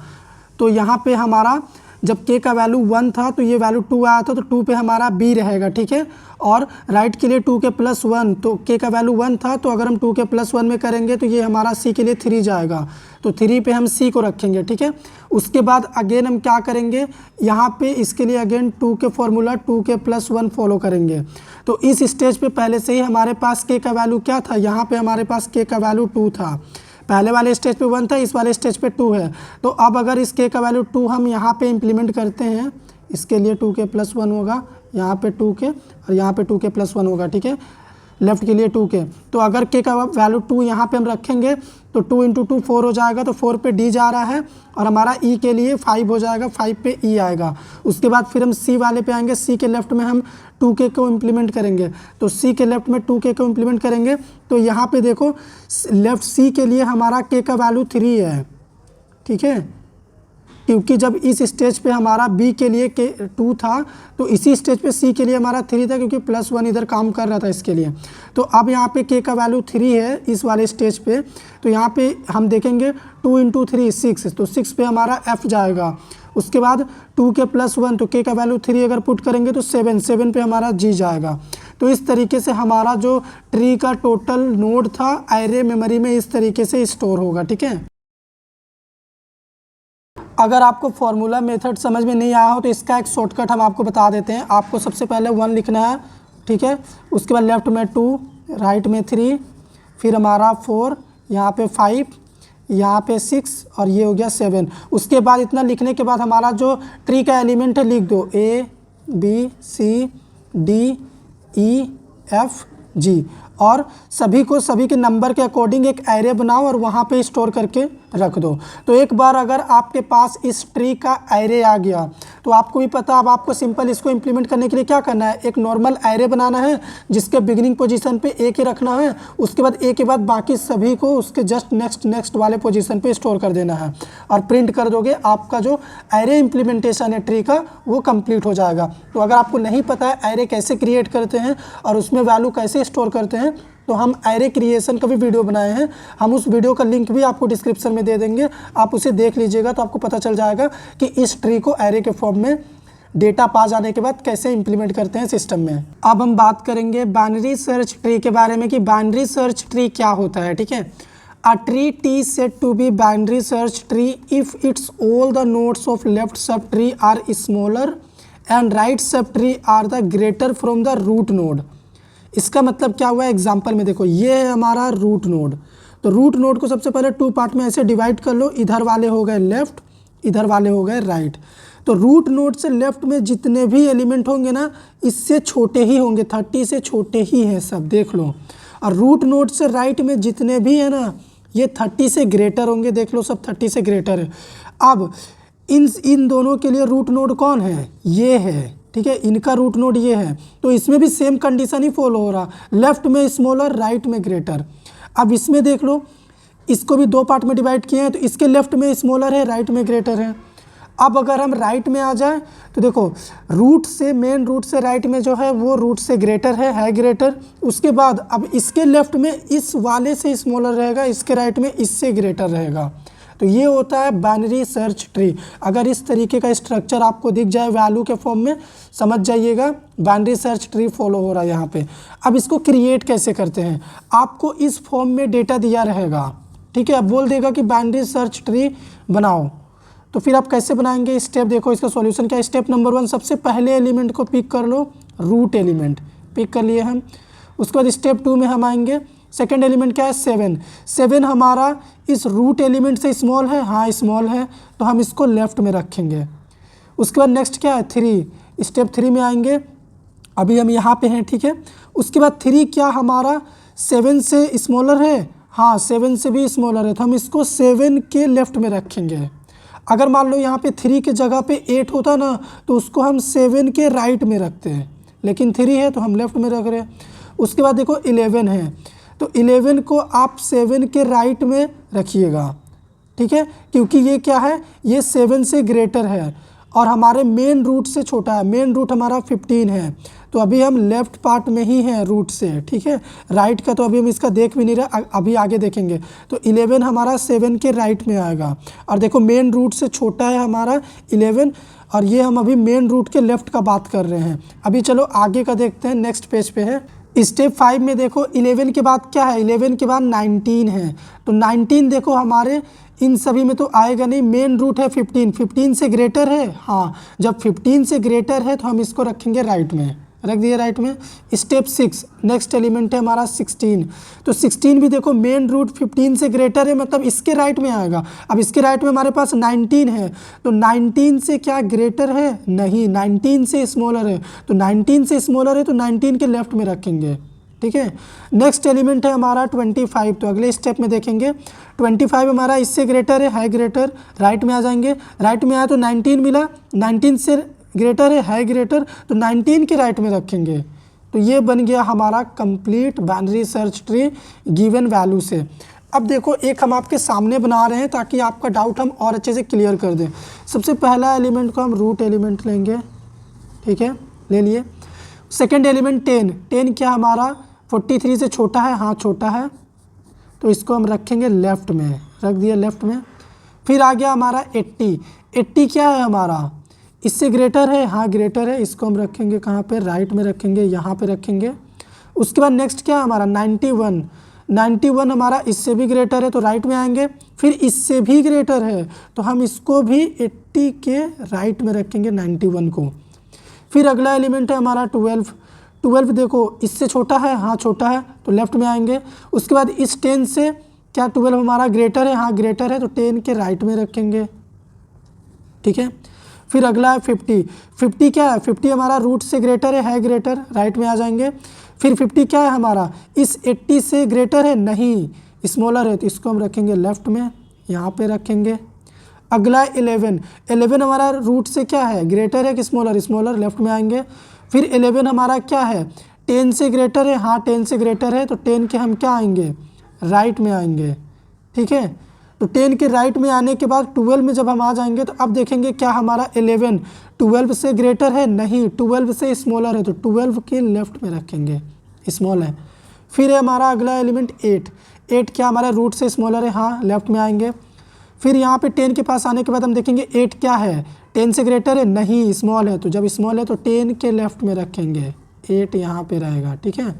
तो यहाँ पे हमारा जब के का वैल्यू 1 था तो ये वैल्यू 2 आया था, तो 2 पे हमारा बी रहेगा, ठीक है। और राइट के लिए 2 के +1, तो के का वैल्यू 1 था, तो अगर हम 2 के +1 में करेंगे तो ये हमारा सी के लिए 3 जाएगा, तो 3 पे हम सी को रखेंगे, ठीक है। उसके बाद अगेन हम क्या करेंगे, यहाँ पे इसके लिए अगेन 2 के फॉर्मूला 2 के +1 फॉलो करेंगे। तो इस स्टेज पे पहले से ही हमारे पास के का वैल्यू क्या था, यहाँ पे हमारे पास के का वैल्यू 2 था, पहले वाले स्टेज पे 1 था, इस वाले स्टेज पे 2 है। तो अब अगर इस के का वैल्यू 2 हम यहाँ पे इम्प्लीमेंट करते हैं, इसके लिए 2 के +1 होगा, यहाँ पे 2 के और यहाँ पे 2 के +1 होगा, ठीक है, लेफ़्ट के लिए 2 के। तो अगर के का वैल्यू 2 यहाँ पे हम रखेंगे तो 2 × 2 4 हो जाएगा, तो 4 पे डी जा रहा है और हमारा ई के लिए 5 हो जाएगा, 5 पे ई आएगा। उसके बाद फिर हम सी वाले पे आएंगे, सी के लेफ़्ट में हम 2 के को इम्प्लीमेंट करेंगे, तो सी के लेफ़्ट में 2 के को इम्प्लीमेंट करेंगे। तो यहाँ पे देखो लेफ़्ट सी के लिए हमारा के का वैल्यू 3 है, ठीक है, क्योंकि जब इस स्टेज पे हमारा बी के लिए के 2 था तो इसी स्टेज पे सी के लिए हमारा 3 था, क्योंकि +1 इधर काम कर रहा था इसके लिए। तो अब यहाँ पे के का वैल्यू 3 है इस वाले स्टेज पे, तो यहाँ पे हम देखेंगे 2 × 3 6, तो 6 पे हमारा एफ जाएगा। उसके बाद 2 के +1, तो के का वैल्यू 3 अगर पुट करेंगे तो 7 पे हमारा जी जाएगा। तो इस तरीके से हमारा जो ट्री का टोटल नोड था एरे मेमोरी में इस तरीके से स्टोर होगा, ठीक है। अगर आपको फार्मूला मेथड समझ में नहीं आया हो तो इसका एक शॉर्टकट हम आपको बता देते हैं। आपको सबसे पहले 1 लिखना है, ठीक है, उसके बाद लेफ़्ट में 2, राइट में 3, फिर हमारा 4, यहाँ पे 5, यहाँ पे 6 और ये हो गया 7। उसके बाद इतना लिखने के बाद हमारा जो ट्री का एलिमेंट है लिख दो, A B C D E F G, और सभी के नंबर के अकॉर्डिंग एक एरे बनाओ और वहाँ पे स्टोर करके रख दो। तो एक बार अगर आपके पास इस ट्री का एरे आ गया तो आपको भी पता, अब आपको सिंपल इसको इम्प्लीमेंट करने के लिए क्या करना है, एक नॉर्मल एरे बनाना है जिसके बिगिनिंग पोजीशन पे ए के रखना है, उसके बाद ए के बाद बाकी सभी को उसके जस्ट नेक्स्ट वाले पोजीशन पे स्टोर कर देना है और प्रिंट कर दोगे, आपका जो एरे इम्प्लीमेंटेशन है ट्री का वो कंप्लीट हो जाएगा। तो अगर आपको नहीं पता है एरे कैसे क्रिएट करते हैं और उसमें वैल्यू कैसे स्टोर करते हैं, तो हम एरे क्रिएशन का भी वीडियो बनाए हैं, हम उस वीडियो का लिंक भी आपको डिस्क्रिप्शन में दे देंगे, आप उसे देख लीजिएगा तो आपको पता चल जाएगा कि इस ट्री को एरे के फॉर्म में डेटा पा जाने के बाद कैसे इंप्लीमेंट करते हैं सिस्टम में। अब हम बात करेंगे बाइनरी सर्च ट्री के बारे में कि बाइनरी सर्च ट्री क्या होता है, ठीक है। A tree T said to be binary search tree if its all the nodes of left sub tree are smaller and right sub tree are the greater from the root node. इसका मतलब क्या हुआ, example में देखो, ये है हमारा root node. तो रूट नोड को सबसे पहले 2 पार्ट में ऐसे डिवाइड कर लो, इधर वाले हो गए लेफ़्ट, इधर वाले हो गए राइट। तो रूट नोड से लेफ्ट में जितने भी एलिमेंट होंगे ना, इससे छोटे ही होंगे, 30 से छोटे ही हैं सब, देख लो। और रूट नोड से राइट में जितने भी है ना, ये 30 से ग्रेटर होंगे, देख लो सब 30 से ग्रेटर है। अब इन दोनों के लिए रूट नोड कौन है, ये है, ठीक है, इनका रूट नोड ये है। तो इसमें भी सेम कंडीशन ही फॉलो हो रहा, लेफ्ट में स्मॉलर राइट में ग्रेटर। अब इसमें देख लो, इसको भी 2 पार्ट में डिवाइड किए हैं, तो इसके लेफ्ट में स्मॉलर है, राइट में ग्रेटर है। अब अगर हम राइट में आ जाए तो देखो, रूट से मेन रूट से राइट में जो है वो रूट से ग्रेटर है ग्रेटर। उसके बाद अब इसके लेफ्ट में इस वाले से स्मॉलर रहेगा, इसके राइट में इससे ग्रेटर रहेगा। तो ये होता है बाइनरी सर्च ट्री। अगर इस तरीके का स्ट्रक्चर आपको दिख जाए वैल्यू के फॉर्म में, समझ जाइएगा बाइनरी सर्च ट्री फॉलो हो रहा है यहाँ पे। अब इसको क्रिएट कैसे करते हैं, आपको इस फॉर्म में डेटा दिया रहेगा, ठीक है। अब बोल देगा कि बाइनरी सर्च ट्री बनाओ, तो फिर आप कैसे बनाएंगे, स्टेप देखो इसका सॉल्यूशन क्या है। स्टेप नंबर 1, सबसे पहले एलिमेंट को पिक कर लो, रूट एलिमेंट पिक कर लिए हम। उसके बाद स्टेप 2 में हम आएंगे, सेकंड एलिमेंट क्या है 7 हमारा इस रूट एलिमेंट से स्मॉल है, हाँ स्मॉल है, तो हम इसको लेफ्ट में रखेंगे। उसके बाद नेक्स्ट क्या है 3, स्टेप 3 में आएंगे, अभी हम यहाँ पे हैं, ठीक है। उसके बाद 3 क्या हमारा 7 से स्मॉलर है, हाँ 7 से भी स्मॉलर है, तो हम इसको 7 के लेफ्ट में रखेंगे। अगर मान लो यहाँ पे 3 के जगह पे 8 होता ना, तो उसको हम 7 के राइट में रखते हैं, लेकिन 3 है तो हम लेफ्ट में रख रहे हैं। उसके बाद देखो 11 है, तो 11 को आप 7 के राइट में रखिएगा, ठीक है, क्योंकि ये क्या है, ये 7 से ग्रेटर है और हमारे मेन रूट से छोटा है। मेन रूट हमारा 15 है, तो अभी हम लेफ्ट पार्ट में ही हैं रूट से, ठीक है। राइट का तो अभी हम इसका देख भी नहीं रहे, अभी आगे देखेंगे। तो 11 हमारा 7 के राइट में आएगा, और देखो मेन रूट से छोटा है हमारा 11, और ये हम अभी मेन रूट के लेफ्ट का बात कर रहे हैं। अभी चलो आगे का देखते हैं, नेक्स्ट पेज पे है। स्टेप 5 में देखो 11 के बाद क्या है, 11 के बाद 19 है, तो 19 देखो हमारे इन सभी में तो आएगा नहीं, मेन रूट है 15 से ग्रेटर है, हाँ जब 15 से ग्रेटर है तो हम इसको रखेंगे राइट में, रख दिए राइट में। स्टेप 6, नेक्स्ट एलिमेंट है हमारा 16, तो 16 भी देखो मेन रूट 15 से ग्रेटर है, मतलब इसके राइट में आएगा। अब इसके राइट में हमारे पास 19 है, तो 19 से क्या ग्रेटर है, नहीं 19 से स्मॉलर है, तो 19 से स्मॉलर है तो 19 के लेफ्ट में रखेंगे, ठीक है। नेक्स्ट एलिमेंट है हमारा 25, तो अगले स्टेप में देखेंगे 25 हमारा इससे ग्रेटर है ग्रेटर, राइट में आ जाएंगे। राइट में आया तो 19 मिला, 19 से ग्रेटर है ग्रेटर, तो 19 के राइट में रखेंगे। तो ये बन गया हमारा complete binary search tree given value से। अब देखो एक हम आपके सामने बना रहे हैं ताकि आपका डाउट हम और अच्छे से क्लियर कर दें। सबसे पहला एलिमेंट को हम रूट एलिमेंट लेंगे, ठीक है, ले लिए। सेकेंड एलिमेंट 10 क्या हमारा 43 से छोटा है, हाँ छोटा है, तो इसको हम रखेंगे लेफ्ट में, रख दिया लेफ्ट में। फिर आ गया हमारा 80 क्या है हमारा, इससे ग्रेटर है, हाँ ग्रेटर है, इसको हम रखेंगे कहाँ पे, राइट में रखेंगे, यहाँ पे रखेंगे। उसके बाद नेक्स्ट क्या है हमारा 91 हमारा इससे भी ग्रेटर है, तो राइट में आएंगे। फिर इससे भी ग्रेटर है, तो हम इसको भी 80 के राइट में रखेंगे 91 को। फिर अगला एलिमेंट है हमारा 12 देखो इससे छोटा है, हाँ छोटा है, तो लेफ्ट में आएंगे। उसके बाद इस 10 से क्या 12 हमारा ग्रेटर है, हाँ ग्रेटर है, तो 10 के राइट में रखेंगे, ठीक है। फिर अगला है 50 क्या है, 50 हमारा रूट से ग्रेटर है ग्रेटर, राइट में आ जाएंगे। फिर 50 क्या है हमारा, इस 80 से ग्रेटर है, नहीं स्मॉलर है, तो इसको हम रखेंगे लेफ्ट में, यहाँ पे रखेंगे। अगला 11 हमारा रूट से क्या है, ग्रेटर है कि स्मॉलर, लेफ्ट में आएंगे। फिर 11 हमारा क्या है, 10 से ग्रेटर है, हाँ 10 से ग्रेटर है, तो 10 के हम क्या आएंगे, राइट में आएंगे, ठीक है। तो 10 के राइट में आने के बाद 12 में जब हम आ जाएंगे तो अब देखेंगे क्या हमारा 11 12 से ग्रेटर है, नहीं 12 से स्मॉलर है, तो 12 के लेफ्ट में रखेंगे, स्मॉल है। फिर है हमारा अगला एलिमेंट 8 क्या हमारा रूट से स्मॉलर है, हाँ लेफ्ट में आएंगे। फिर यहाँ पे 10 के पास आने के बाद हम देखेंगे 8 क्या है, 10 से ग्रेटर है, नहीं स्मॉल है, तो जब स्मॉल है तो 10 के लेफ्ट में रखेंगे, 8 यहाँ पे रहेगा, ठीक है।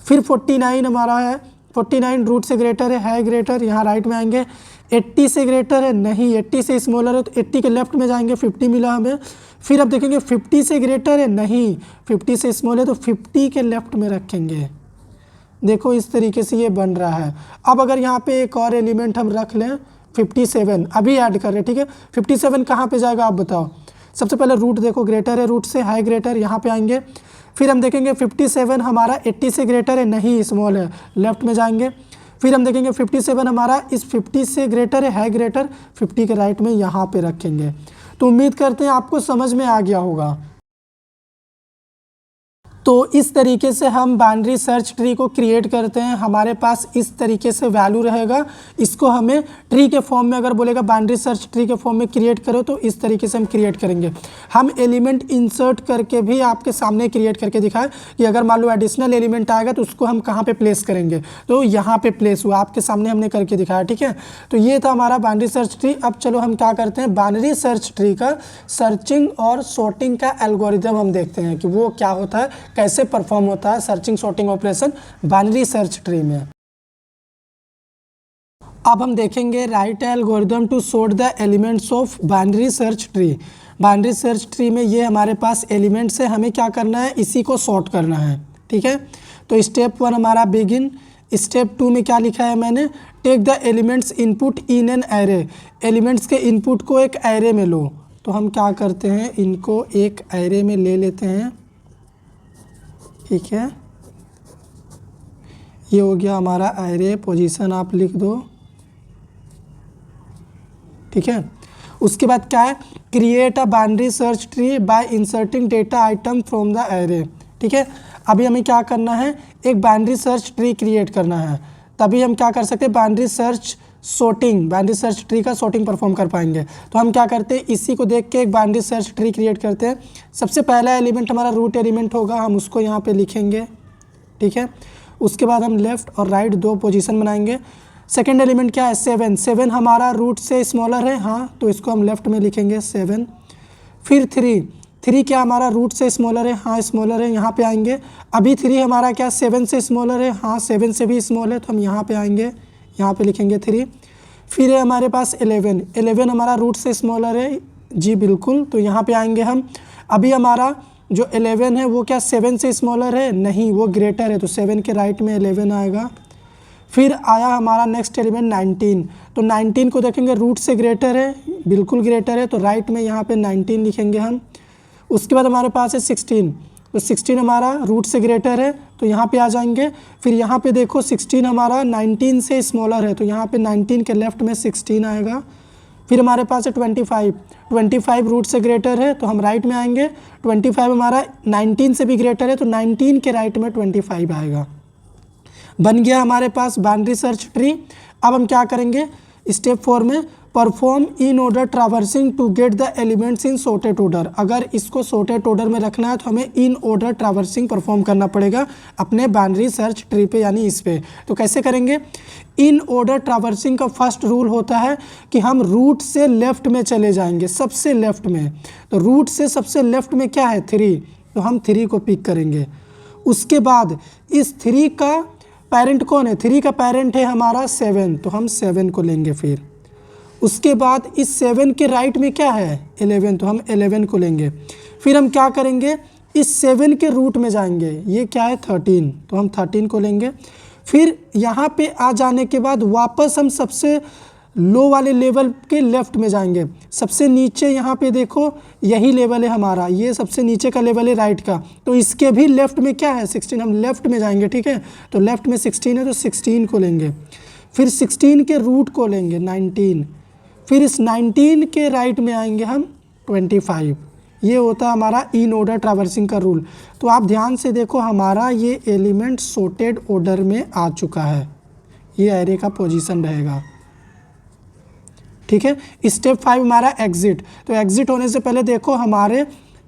फिर 49 हमारा है, 49 रूट से ग्रेटर है ग्रेटर, यहाँ राइट में आएंगे। 80 से ग्रेटर है, नहीं 80 से स्मॉलर है, तो 80 के लेफ्ट में जाएंगे, 50 मिला हमें। फिर अब देखेंगे 50 से ग्रेटर है, नहीं 50 से स्मॉल है, तो 50 के लेफ्ट में रखेंगे। देखो इस तरीके से ये बन रहा है। अब अगर यहाँ पे एक और एलिमेंट हम रख लें 57, अभी ऐड कर रहे हैं, ठीक है। 57 कहाँ पे जाएगा आप बताओ, सबसे पहले रूट देखो ग्रेटर है रूट से, हाई ग्रेटर, यहाँ पे आएंगे। फिर हम देखेंगे 57 हमारा 80 से ग्रेटर है, नहीं स्मॉल है, लेफ्ट में जाएंगे। फिर हम देखेंगे 57 हमारा इस 50 से ग्रेटर है, हाई ग्रेटर, 50 के राइट में यहाँ पे रखेंगे। तो उम्मीद करते हैं आपको समझ में आ गया होगा। तो इस तरीके से हम बाइनरी सर्च ट्री को क्रिएट करते हैं। हमारे पास इस तरीके से वैल्यू रहेगा, इसको हमें ट्री के फॉर्म में अगर बोलेगा बाइनरी सर्च ट्री के फॉर्म में क्रिएट करो तो इस तरीके से हम क्रिएट करेंगे। हम एलिमेंट इंसर्ट करके भी आपके सामने क्रिएट करके दिखाएं कि अगर मान लो एडिशनल एलिमेंट आएगा तो उसको हम कहाँ पर प्लेस करेंगे, तो यहाँ पर प्लेस हुआ, आपके सामने हमने करके दिखाया। ठीक है, तो ये था हमारा बाइनरी सर्च ट्री। अब चलो हम क्या करते हैं, बाइनरी सर्च ट्री का सर्चिंग और सॉर्टिंग का एल्गोरिदम हम देखते हैं कि वो क्या होता है, कैसे परफॉर्म होता है searching sorting operation binary search tree में। अब हम देखेंगे write algorithm to sort the elements of binary search tree. Binary search tree में ये हमारे पास एलिमेंट्स है, हमें क्या करना है, इसी को सॉर्ट करना है। ठीक है, तो स्टेप 1 हमारा बिगिन। स्टेप 2 में क्या लिखा है मैंने, take the elements input in an array. Elements के इनपुट को एक एरे में लो। तो हम क्या करते हैं, इनको एक एरे में ले लेते हैं। ठीक है, ये हो गया हमारा एरे, पोजीशन आप लिख दो। ठीक है, उसके बाद क्या है, create a binary search tree bye inserting data item from the array. ठीक है, अभी हमें क्या करना है, एक बाइनरी सर्च ट्री क्रिएट करना है, तभी हम क्या कर सकते हैं, binary search sorting, binary search tree का सॉर्टिंग परफॉर्म कर पाएंगे। तो हम क्या करते हैं, इसी को देख के एक बाइनरी सर्च ट्री क्रिएट करते हैं। सबसे पहला एलिमेंट हमारा रूट एलिमेंट होगा, हम उसको यहाँ पे लिखेंगे। ठीक है, उसके बाद हम लेफ़्ट और राइट 2 पोजीशन बनाएंगे। सेकंड एलिमेंट क्या है, 7। 7 हमारा रूट से स्मॉलर है, हाँ, तो इसको हम लेफ़्ट में लिखेंगे 7। फिर 3 क्या हमारा रूट से स्मॉलर है, हाँ स्मॉलर है, यहाँ पे आएंगे। अभी 3 हमारा क्या 7 से स्मॉलर है, हाँ 7 से भी स्मॉल है, तो हम यहाँ पे आएंगे, यहाँ पे लिखेंगे 3। फिर है हमारे पास 11 हमारा रूट से स्मॉलर है, जी बिल्कुल, तो यहाँ पे आएंगे हम। अभी हमारा जो 11 है वो क्या 7 से स्मॉलर है, नहीं वो ग्रेटर है, तो 7 के राइट में 11 आएगा। फिर आया हमारा नेक्स्ट एलिमेंट 19, तो 19 को देखेंगे रूट से ग्रेटर है, बिल्कुल ग्रेटर है, तो राइट में यहाँ पे 19 लिखेंगे हम। उसके बाद हमारे पास है 16, तो 16 हमारा रूट से ग्रेटर है, तो यहाँ पे आ जाएंगे। फिर यहाँ पे देखो 16 हमारा 19 से स्मॉलर है, तो यहाँ पे 19 के लेफ्ट में 16 आएगा। फिर हमारे पास है 25 रूट से ग्रेटर है, तो हम राइट में आएंगे। 25 हमारा 19 से भी ग्रेटर है, तो 19 के राइट में 25 आएगा। बन गया हमारे पास बाइनरी सर्च ट्री। अब हम क्या करेंगे, स्टेप 4 में perform in order traversing to get the elements in sorted order. अगर इसको सॉर्टेड ऑर्डर में रखना है तो हमें इन ऑर्डर ट्रैवर्सिंग परफॉर्म करना पड़ेगा अपने बाइनरी सर्च ट्री पे, यानी इस पे। तो कैसे करेंगे, इन ऑर्डर ट्रैवर्सिंग का फर्स्ट रूल होता है कि हम रूट से लेफ्ट में चले जाएंगे, सबसे लेफ्ट में। तो रूट से सबसे लेफ्ट में क्या है 3, तो हम 3 को पिक करेंगे। उसके बाद इस 3 का पेरेंट कौन है, 3 का पेरेंट है हमारा 7, तो हम 7 को लेंगे। फिर उसके बाद इस 7 के राइट में क्या है 11, तो हम 11 को लेंगे। फिर हम क्या करेंगे, इस 7 के रूट में जाएंगे, ये क्या है 13, तो हम 13 को लेंगे। फिर यहाँ पे आ जाने के बाद वापस हम सबसे लो वाले लेवल के लेफ़्ट में जाएंगे। सबसे नीचे यहाँ पे देखो यही लेवल है हमारा, ये सबसे नीचे का लेवल है राइट का, तो इसके भी लेफ़्ट में क्या है 16, हम लेफ़्ट में जाएंगे। ठीक है, तो लेफ़्ट में 16 है, तो 16 को लेंगे। फिर 16 के रूट को लेंगे 19, फिर इस 19 के राइट में आएंगे हम 25। ये होता है हमारा इन ऑर्डर ट्रैवर्सिंग का रूल। तो आप ध्यान से देखो, हमारा ये एलिमेंट सॉर्टेड ऑर्डर में आ चुका है, ये एरे का पोजीशन रहेगा। ठीक है, स्टेप 5 हमारा एग्जिट। तो एग्जिट होने से पहले देखो हमारे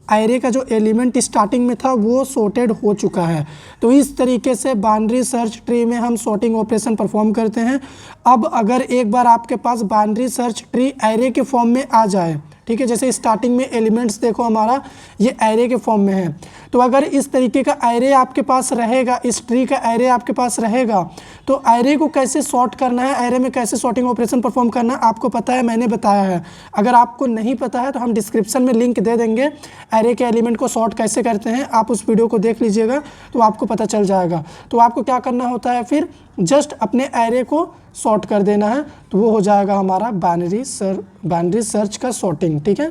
एरे का जो एलिमेंट स्टार्टिंग में था वो सॉर्टेड हो चुका है। तो इस तरीके से बाइनरी सर्च ट्री में हम सॉर्टिंग ऑपरेशन परफॉर्म करते हैं। अब अगर एक बार आपके पास बाइनरी सर्च ट्री एरे के फॉर्म में आ जाए, ठीक है, जैसे स्टार्टिंग में एलिमेंट्स देखो हमारा ये एरे के फॉर्म में है, तो अगर इस तरीके का एरे आपके पास रहेगा, इस ट्री का एरे आपके पास रहेगा, तो एरे को कैसे सॉर्ट करना है, एरे में कैसे सॉर्टिंग ऑपरेशन परफॉर्म करना है आपको पता है, मैंने बताया है। अगर आपको नहीं पता है तो हम डिस्क्रिप्शन में लिंक दे देंगे, एरे के एलिमेंट को सॉर्ट कैसे करते हैं, आप उस वीडियो को देख लीजिएगा तो आपको पता चल जाएगा। तो आपको क्या करना होता है, फिर जस्ट अपने एरे को सॉर्ट कर देना है, तो वो हो जाएगा हमारा बाइनरी सर्च का सॉर्टिंग। ठीक है।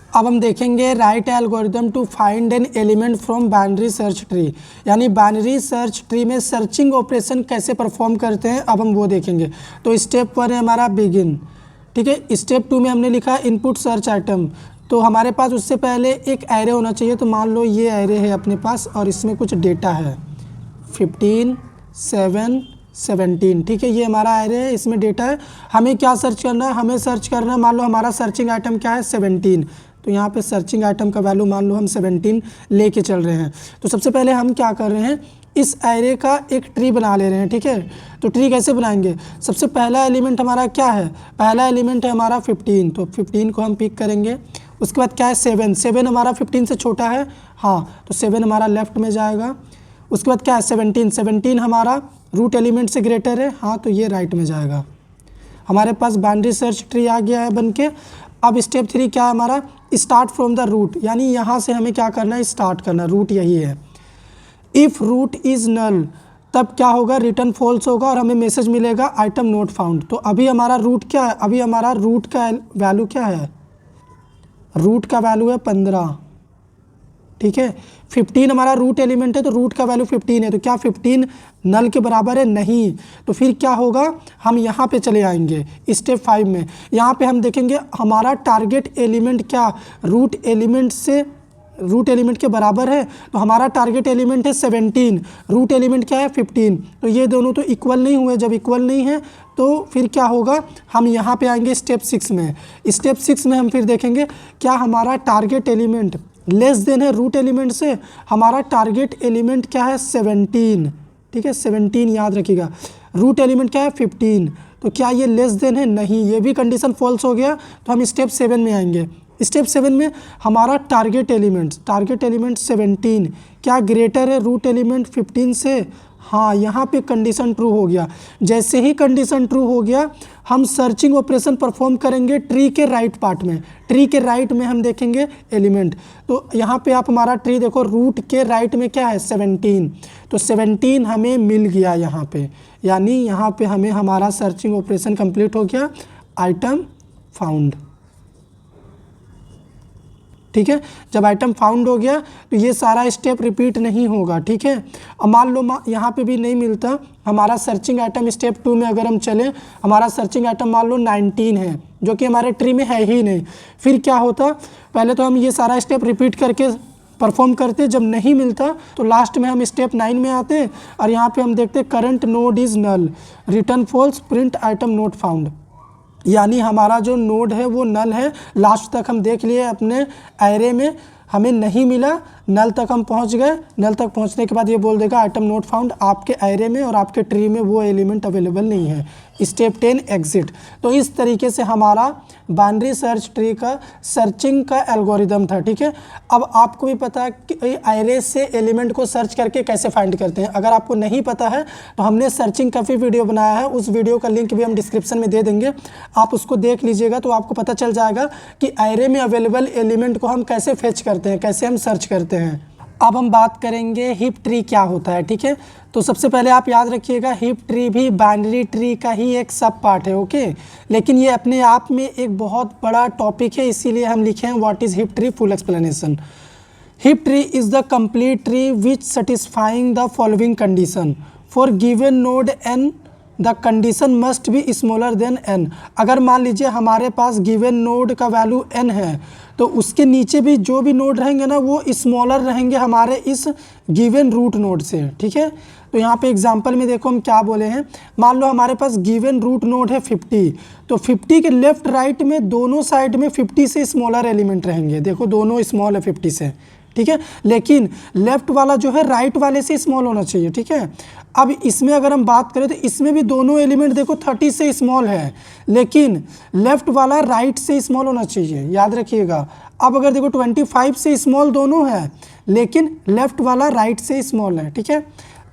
अब हम देखेंगे write algorithm to find an element from binary search tree, यानी बाइनरी सर्च ट्री में सर्चिंग ऑपरेशन कैसे परफॉर्म करते हैं, अब हम वो देखेंगे। तो स्टेप 1 है हमारा बिगिन, ठीक है। स्टेप 2 में हमने लिखा है इनपुट सर्च आइटम, तो हमारे पास उससे पहले एक एरे होना चाहिए। तो मान लो ये एरे है अपने पास और इसमें कुछ डेटा है 15, 7, 17, ठीक है। ये हमारा एरे है, इसमें डेटा है। हमें क्या सर्च करना है, हमें सर्च करना है, मान लो हमारा सर्चिंग आइटम क्या है 17, तो यहाँ पे सर्चिंग आइटम का वैल्यू मान लो हम 17 लेके चल रहे हैं। तो सबसे पहले हम क्या कर रहे हैं, इस एरे का एक ट्री बना ले रहे हैं, ठीक है। तो ट्री कैसे बनाएंगे, सबसे पहला एलिमेंट हमारा क्या है, पहला एलिमेंट है हमारा 15, तो 15 को हम पिक करेंगे। उसके बाद क्या है 7 हमारा 15 से छोटा है, हाँ, तो 7 हमारा लेफ्ट में जाएगा। उसके बाद क्या है 17 हमारा रूट एलिमेंट से ग्रेटर है, हाँ, तो ये राइट में जाएगा। हमारे पास बाइनरी सर्च ट्री आ गया है बन के। अब स्टेप 3 क्या है हमारा, स्टार्ट फ्रॉम द रूट, यानी यहाँ से हमें क्या करना है, स्टार्ट करना, रूट यही है। इफ़ रूट इज़ नल, तब क्या होगा, रिटर्न फॉल्स होगा और हमें मैसेज मिलेगा आइटम नॉट फाउंड। तो अभी हमारा रूट क्या है, अभी हमारा रूट का वैल्यू क्या है, रूट का वैल्यू है 15, ठीक है। 15 हमारा रूट एलिमेंट है, तो रूट का वैल्यू 15 है, तो क्या 15 नल के बराबर है, नहीं। तो फिर क्या होगा, हम यहाँ पे चले आएंगे स्टेप 5 में। यहाँ पे हम देखेंगे हमारा टारगेट एलिमेंट क्या रूट एलिमेंट के बराबर है, तो हमारा टारगेट एलिमेंट है 17, रूट एलिमेंट क्या है 15, तो ये दोनों तो इक्वल नहीं हुए। जब इक्वल नहीं है तो फिर क्या होगा, हम यहाँ पे आएंगे स्टेप 6 में। स्टेप 6 में हम फिर देखेंगे क्या हमारा टारगेट एलिमेंट लेस देन है रूट एलिमेंट से, हमारा टारगेट एलिमेंट क्या है 17, ठीक है, 17 याद रखिएगा। रूट एलिमेंट क्या है 15, तो क्या ये लेस देन है, नहीं, ये भी कंडीशन फॉल्स हो गया। तो हम स्टेप 7 में आएंगे। स्टेप 7 में हमारा टारगेट एलिमेंट 17 क्या ग्रेटर है रूट एलिमेंट 15 से, हाँ, यहाँ पे कंडीशन ट्रू हो गया। जैसे ही कंडीशन ट्रू हो गया, हम सर्चिंग ऑपरेशन परफॉर्म करेंगे ट्री के राइट पार्ट में। ट्री के राइट में हम देखेंगे एलिमेंट, तो यहाँ पे आप हमारा ट्री देखो, रूट के राइट में क्या है 17, तो 17 हमें मिल गया यहाँ पे, यानी यहाँ पे हमें हमारा सर्चिंग ऑपरेशन कंप्लीट हो गया, आइटम फाउंड, ठीक है। जब आइटम फाउंड हो गया तो ये सारा स्टेप रिपीट नहीं होगा, ठीक है। अब मान लो यहाँ पे भी नहीं मिलता, हमारा सर्चिंग आइटम स्टेप 2 में अगर हम चलें, हमारा सर्चिंग आइटम मान लो 19 है, जो कि हमारे ट्री में है ही नहीं। फिर क्या होता, पहले तो हम ये सारा स्टेप रिपीट करके परफॉर्म करते, जब नहीं मिलता तो लास्ट में हम स्टेप 9 में आते और यहाँ पे हम देखते current node is null, return false, print item not found, यानी हमारा जो नोड है वो नल है। लास्ट तक हम देख लिए अपने एरे में, हमें नहीं मिला, नल तक हम पहुंच गए। नल तक पहुंचने के बाद ये बोल देगा आइटम नोट फाउंड, आपके एरे में और आपके ट्री में वो एलिमेंट अवेलेबल नहीं है। Step 10 exit. तो इस तरीके से हमारा बाइनरी सर्च ट्री का सर्चिंग का एल्गोरिदम था, ठीक है। अब आपको भी पता है कि एरे से एलिमेंट को सर्च करके कैसे फाइंड करते हैं। अगर आपको नहीं पता है तो हमने सर्चिंग का भी वीडियो बनाया है, उस वीडियो का लिंक भी हम डिस्क्रिप्शन में दे देंगे, आप उसको देख लीजिएगा तो आपको पता चल जाएगा कि एरे में अवेलेबल एलिमेंट को हम कैसे फेच करते हैं, कैसे हम सर्च करते हैं। अब हम बात करेंगे हीप ट्री क्या होता है, ठीक है। तो सबसे पहले आप याद रखिएगा हीप ट्री भी बाइनरी ट्री का ही एक सब पार्ट है, ओके। लेकिन ये अपने आप में एक बहुत बड़ा टॉपिक है, इसीलिए हम लिखे हैं what is heap tree, full explanation. Heap tree is the complete tree which satisfying the following condition for given node N, the condition must be smaller than N. अगर मान लीजिए हमारे पास गिवन नोड का वैल्यू एन है, तो उसके नीचे भी जो भी नोड रहेंगे ना वो स्मॉलर रहेंगे हमारे इस गिवन रूट नोड से, ठीक है। तो यहाँ पे एग्जांपल में देखो हम क्या बोले हैं, मान लो हमारे पास गिवन रूट नोड है 50, तो 50 के लेफ्ट राइट में दोनों साइड में 50 से स्मॉलर एलिमेंट रहेंगे, देखो दोनों स्मॉल है 50 से, ठीक है। लेकिन लेफ्ट वाला जो है राइट वाले से स्मॉल होना चाहिए, ठीक है। अब इसमें अगर हम बात करें तो इसमें भी दोनों एलिमेंट देखो 30 से स्मॉल है, लेकिन लेफ्ट वाला राइट से स्मॉल होना चाहिए, याद रखिएगा। अब अगर देखो 25 से स्मॉल दोनों है, लेकिन लेफ्ट वाला राइट से स्मॉल है, ठीक है।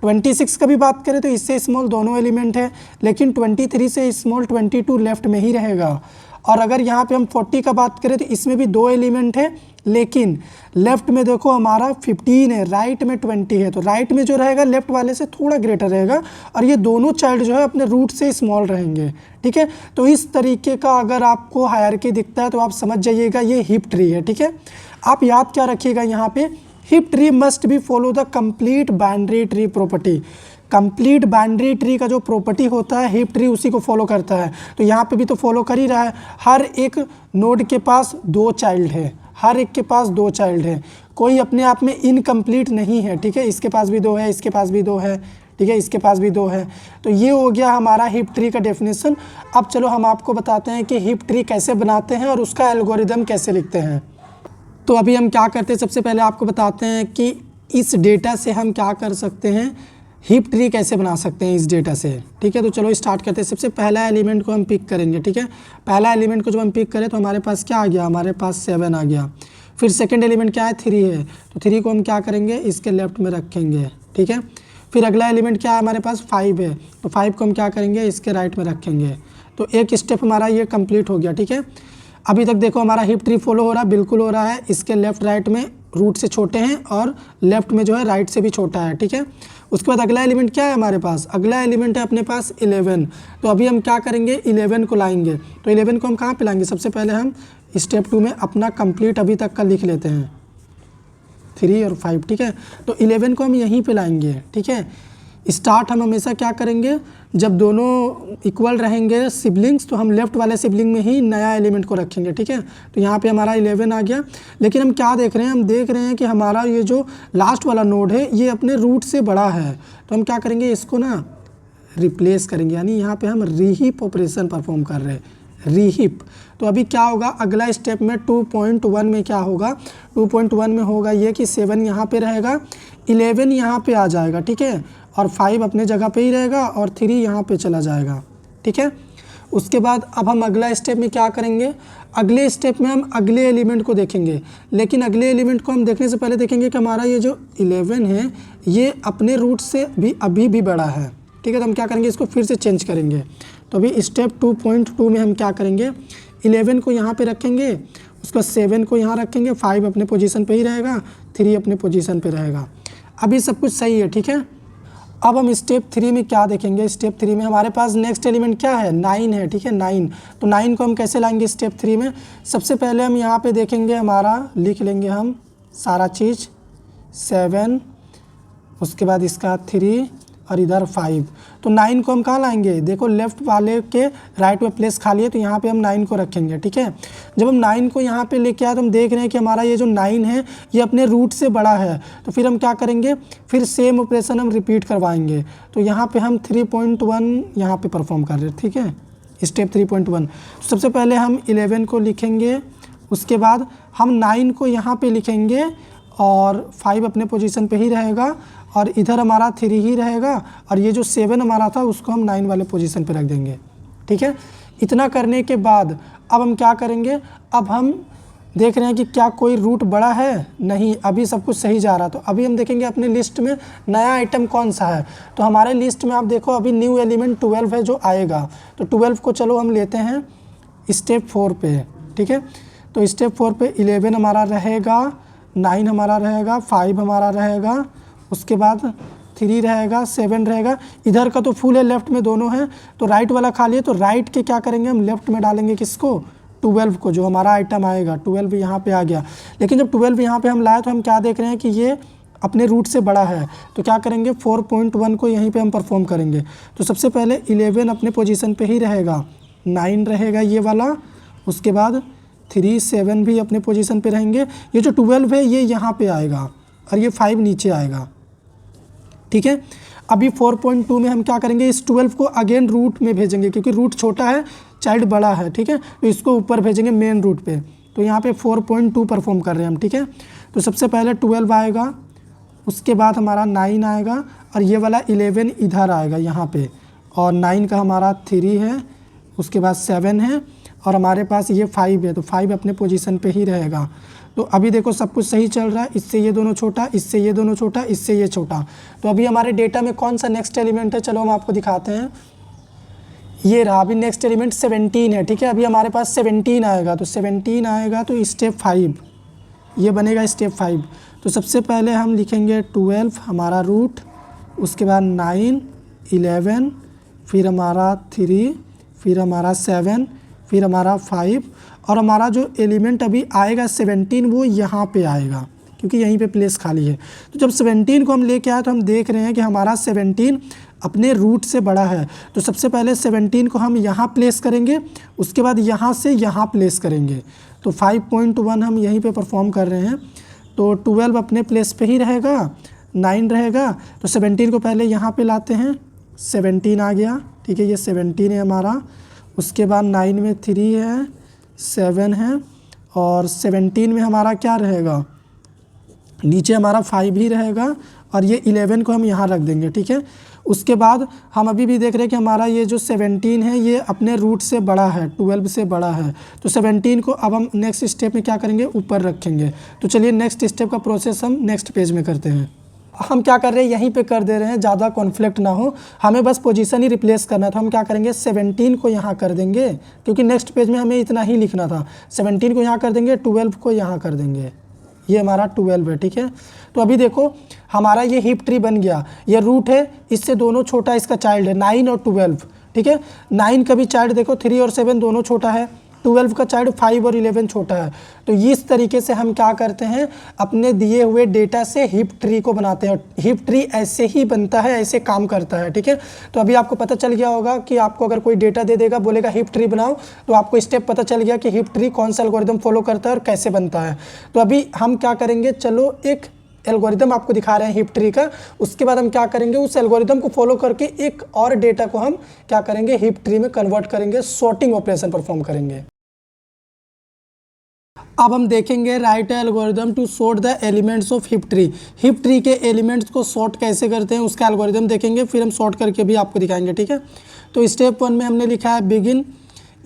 26 का भी बात करें तो इससे स्मॉल दोनों एलिमेंट है, लेकिन 23 से स्मॉल 22 लेफ्ट में ही रहेगा। और अगर यहाँ पे हम 40 का बात करें तो इसमें भी 2 एलिमेंट है, लेकिन लेफ्ट में देखो हमारा 15 है, राइट में 20 है, तो राइट में जो रहेगा लेफ्ट वाले से थोड़ा ग्रेटर रहेगा, और ये दोनों चाइल्ड जो है अपने रूट से स्मॉल रहेंगे। ठीक है, तो इस तरीके का अगर आपको हायरार्की दिखता है तो आप समझ जाइएगा ये हीप ट्री है। ठीक है, आप याद क्या रखिएगा यहाँ पे, heap tree must be follow the complete binary tree property. Complete binary tree का जो प्रॉपर्टी होता है हीप ट्री उसी को फॉलो करता है। तो यहाँ पे भी तो फॉलो कर ही रहा है, हर एक नोड के पास 2 चाइल्ड है, हर एक के पास 2 चाइल्ड है, कोई अपने आप में इनकम्प्लीट नहीं है। ठीक है, इसके पास भी 2 है, इसके पास भी 2 है, ठीक है, इसके पास भी 2 है। तो ये हो गया हमारा हीप ट्री का डेफिनेशन। अब चलो हम आपको बताते हैं कि हीप ट्री कैसे बनाते हैं और उसका एल्गोरिदम कैसे लिखते हैं। तो अभी हम क्या करते हैं, सबसे पहले आपको बताते हैं कि इस डेटा से हम क्या कर सकते हैं, हीप ट्री कैसे बना सकते हैं इस डेटा से। ठीक है, तो चलो स्टार्ट करते हैं। सबसे पहला एलिमेंट को हम पिक करेंगे। ठीक है, पहला एलिमेंट को जब हम पिक करें तो हमारे पास क्या आ गया, हमारे पास 7 आ गया। फिर सेकंड एलिमेंट क्या है, 3 है, तो 3 को हम क्या करेंगे, इसके लेफ्ट में रखेंगे। ठीक है, फिर अगला एलिमेंट क्या है, हमारे पास 5 है, तो 5 को हम क्या करेंगे, इसके राइट में रखेंगे। तो एक स्टेप हमारा ये कंप्लीट हो गया। ठीक है, अभी तक देखो हमारा हीप ट्री फॉलो हो रहा है, बिल्कुल हो रहा है। इसके लेफ्ट राइट में रूट से छोटे हैं और लेफ्ट में जो है राइट से भी छोटा है। ठीक है, उसके बाद अगला एलिमेंट क्या है हमारे पास, अगला एलिमेंट है अपने पास 11। तो अभी हम क्या करेंगे, 11 को लाएंगे। तो 11 को हम कहाँ पे लाएंगे, सबसे पहले हम स्टेप 2 में अपना कंप्लीट अभी तक का लिख लेते हैं, 3 और 5। ठीक है, तो 11 को हम यहीं पे लाएंगे। ठीक है, स्टार्ट हम हमेशा क्या करेंगे, जब दोनों इक्वल रहेंगे सिबलिंग्स तो हम लेफ्ट वाले सिबलिंग में ही नया एलिमेंट को रखेंगे। ठीक है, तो यहाँ पे हमारा 11 आ गया, लेकिन हम क्या देख रहे हैं, हम देख रहे हैं कि हमारा ये जो लास्ट वाला नोड है ये अपने रूट से बड़ा है। तो हम क्या करेंगे, इसको ना रिप्लेस करेंगे, यानी यहाँ पे हम रीहीप ऑपरेशन परफॉर्म कर रहे हैं, रीहीप। तो अभी क्या होगा, अगला स्टेप में 2.1 में क्या होगा, 2.1 में होगा ये कि 7 यहाँ पे रहेगा, 11 यहाँ पे आ जाएगा। ठीक है, और 5 अपने जगह पे ही रहेगा और 3 यहाँ पे चला जाएगा। ठीक है, उसके बाद अब हम अगला स्टेप में क्या करेंगे, अगले स्टेप में हम अगले एलिमेंट को देखेंगे, लेकिन अगले एलिमेंट को हम देखने से पहले देखेंगे कि हमारा ये जो 11 है ये अपने रूट से भी अभी भी बड़ा है। ठीक है, तो हम क्या करेंगे, इसको फिर से चेंज करेंगे। तो अभी स्टेप 2.2 में हम क्या करेंगे, 11 को यहाँ पे रखेंगे, उसका 7 को यहाँ रखेंगे, 5 अपने पोजीशन पे ही रहेगा, 3 अपने पोजीशन पे रहेगा। अभी सब कुछ सही है। ठीक है, अब हम स्टेप 3 में क्या देखेंगे, स्टेप 3 में हमारे पास नेक्स्ट एलिमेंट क्या है, 9 है। ठीक है, 9, तो 9 को हम कैसे लाएंगे स्टेप 3 में, सबसे पहले हम यहाँ पे देखेंगे, हमारा लिख लेंगे हम सारा चीज़, 7, उसके बाद इसका 3 और इधर 5। तो 9 को हम कहाँ लाएंगे, देखो लेफ्ट वाले के राइट में प्लेस खाली है, तो यहाँ पे हम 9 को रखेंगे। ठीक है, जब हम 9 को यहाँ पे लेके आए तो हम देख रहे हैं कि हमारा ये जो 9 है ये अपने रूट से बड़ा है। तो फिर हम क्या करेंगे, फिर सेम ऑपरेशन हम रिपीट करवाएंगे। तो यहाँ पे हम 3.1 यहाँ पे परफॉर्म कर रहे हैं। ठीक है, स्टेप 3.1, सबसे पहले हम 11 को लिखेंगे, उसके बाद हम 9 को यहाँ पे लिखेंगे और 5 अपने पोजीशन पे ही रहेगा और इधर हमारा 3 ही रहेगा, और ये जो 7 हमारा था उसको हम 9 वाले पोजीशन पे रख देंगे। ठीक है, इतना करने के बाद अब हम क्या करेंगे, अब हम देख रहे हैं कि क्या कोई रूट बड़ा है, नहीं, अभी सब कुछ सही जा रहा। तो अभी हम देखेंगे अपने लिस्ट में नया आइटम कौन सा है। तो हमारे लिस्ट में आप देखो अभी न्यू एलिमेंट 12 है जो आएगा। तो 12 को चलो हम लेते हैं स्टेप 4 पे। ठीक है, तो स्टेप 4 पे 11 हमारा रहेगा, 9 हमारा रहेगा, 5 हमारा रहेगा, उसके बाद 3 रहेगा, 7 रहेगा। इधर का तो फुल है, लेफ्ट में दोनों हैं, तो राइट वाला खाली है, तो राइट के क्या करेंगे, हम लेफ्ट में डालेंगे किसको, 12 को, जो हमारा आइटम आएगा। 12 यहाँ पे आ गया, लेकिन जब 12 यहाँ पे हम लाए तो हम क्या देख रहे हैं कि ये अपने रूट से बड़ा है। तो क्या करेंगे, 4.1 को यहीं पे हम परफॉर्म करेंगे। तो सबसे पहले 11 अपने पोजीशन पे ही रहेगा, 9 रहेगा ये वाला, उसके बाद 3, 7 भी अपने पोजीशन पे रहेंगे। ये जो 12 है ये यहाँ पे आएगा और ये 5 नीचे आएगा। ठीक है, अभी 4.2 में हम क्या करेंगे, इस 12 को अगेन रूट में भेजेंगे, क्योंकि रूट छोटा है, चाइल्ड बड़ा है। ठीक है, तो इसको ऊपर भेजेंगे मेन रूट पे। तो यहाँ पे 4.2 परफॉर्म कर रहे हैं हम। ठीक है, तो सबसे पहले 12 आएगा, उसके बाद हमारा 9 आएगा और ये वाला 11 इधर आएगा यहाँ पे, और 9 का हमारा 3 है, उसके बाद 7 है और हमारे पास ये 5 है, तो 5 अपने पोजीशन पे ही रहेगा। तो अभी देखो सब कुछ सही चल रहा है, इससे ये दोनों छोटा, इससे ये दोनों छोटा, इससे ये छोटा। तो अभी हमारे डेटा में कौन सा नेक्स्ट एलिमेंट है, चलो हम आपको दिखाते हैं। ये रहा, अभी नेक्स्ट एलिमेंट 17 है, ठीक है। अभी हमारे पास 17 आएगा, तो 17 आएगा तो स्टेप 5, ये बनेगा स्टेप 5। तो सबसे पहले हम लिखेंगे 12 हमारा रूट, उसके बाद 9, 11, फिर हमारा 3, फिर हमारा 7, फिर हमारा 5, और हमारा जो एलिमेंट अभी आएगा 17 वो यहाँ पे आएगा क्योंकि यहीं पे प्लेस खाली है। तो जब 17 को हम लेके आए तो हम देख रहे हैं कि हमारा 17 अपने रूट से बड़ा है। तो सबसे पहले 17 को हम यहाँ प्लेस करेंगे, उसके बाद यहाँ से यहाँ प्लेस करेंगे। तो 5.1 हम यहीं पे परफॉर्म कर रहे हैं। तो 12 अपने प्लेस पे ही रहेगा, 9 रहेगा, तो 17 को पहले यहाँ पे लाते हैं, 17 आ गया, ठीक है, ये 17 है हमारा। उसके बाद 9 में 3 है, 7 है, और 17 में हमारा क्या रहेगा, नीचे हमारा 5 ही रहेगा, और ये 11 को हम यहाँ रख देंगे, ठीक है। उसके बाद हम अभी भी देख रहे हैं कि हमारा ये जो 17 है ये अपने रूट से बड़ा है, 12 से बड़ा है। तो 17 को अब हम नेक्स्ट स्टेप में क्या करेंगे, ऊपर रखेंगे। तो चलिए नेक्स्ट स्टेप का प्रोसेस हम नेक्स्ट पेज में करते हैं। हम क्या कर रहे हैं, यहीं पे कर दे रहे हैं, ज़्यादा कॉन्फ्लिक्ट ना हो, हमें बस पोजीशन ही रिप्लेस करना था। हम क्या करेंगे, 17 को यहाँ कर देंगे क्योंकि नेक्स्ट पेज में हमें इतना ही लिखना था। 17 को यहाँ कर देंगे, 12 को यहाँ कर देंगे, ये हमारा 12 है, ठीक है। तो अभी देखो हमारा ये हीप ट्री बन गया, ये रूट है, इससे दोनों छोटा इसका चाइल्ड है 9 और 12, ठीक है। 9 का भी चाइल्ड देखो 3 और 7 दोनों छोटा है, 12 का चाइल्ड 5 और 11 छोटा है। तो इस तरीके से हम क्या करते हैं, अपने दिए हुए डेटा से हीप ट्री को बनाते हैं। हीप ट्री ऐसे ही बनता है, ऐसे काम करता है, ठीक है। तो अभी आपको पता चल गया होगा कि आपको अगर कोई डेटा दे देगा, बोलेगा हीप ट्री बनाओ, तो आपको स्टेप पता चल गया कि हीप ट्री कौन सा एल्गोरिदम फॉलो करता है और कैसे बनता है। तो अभी हम क्या करेंगे, चलो एक एल्गोरिदम आपको दिखा रहे हैं हीप ट्री का, उसके बाद हम क्या करेंगे, उस एल्गोरिदम को फॉलो करके एक और डेटा को हम क्या करेंगे, हीप ट्री में कन्वर्ट करेंगे, सॉर्टिंग ऑपरेशन परफॉर्म करेंगे। अब हम देखेंगे write algorithm to sort the elements of heap tree. Heap tree के एलिमेंट्स को सॉर्ट कैसे करते हैं उसका एल्गोरिदम देखेंगे, फिर हम सॉर्ट करके भी आपको दिखाएंगे, ठीक है। तो स्टेप 1 में हमने लिखा है बिगिन।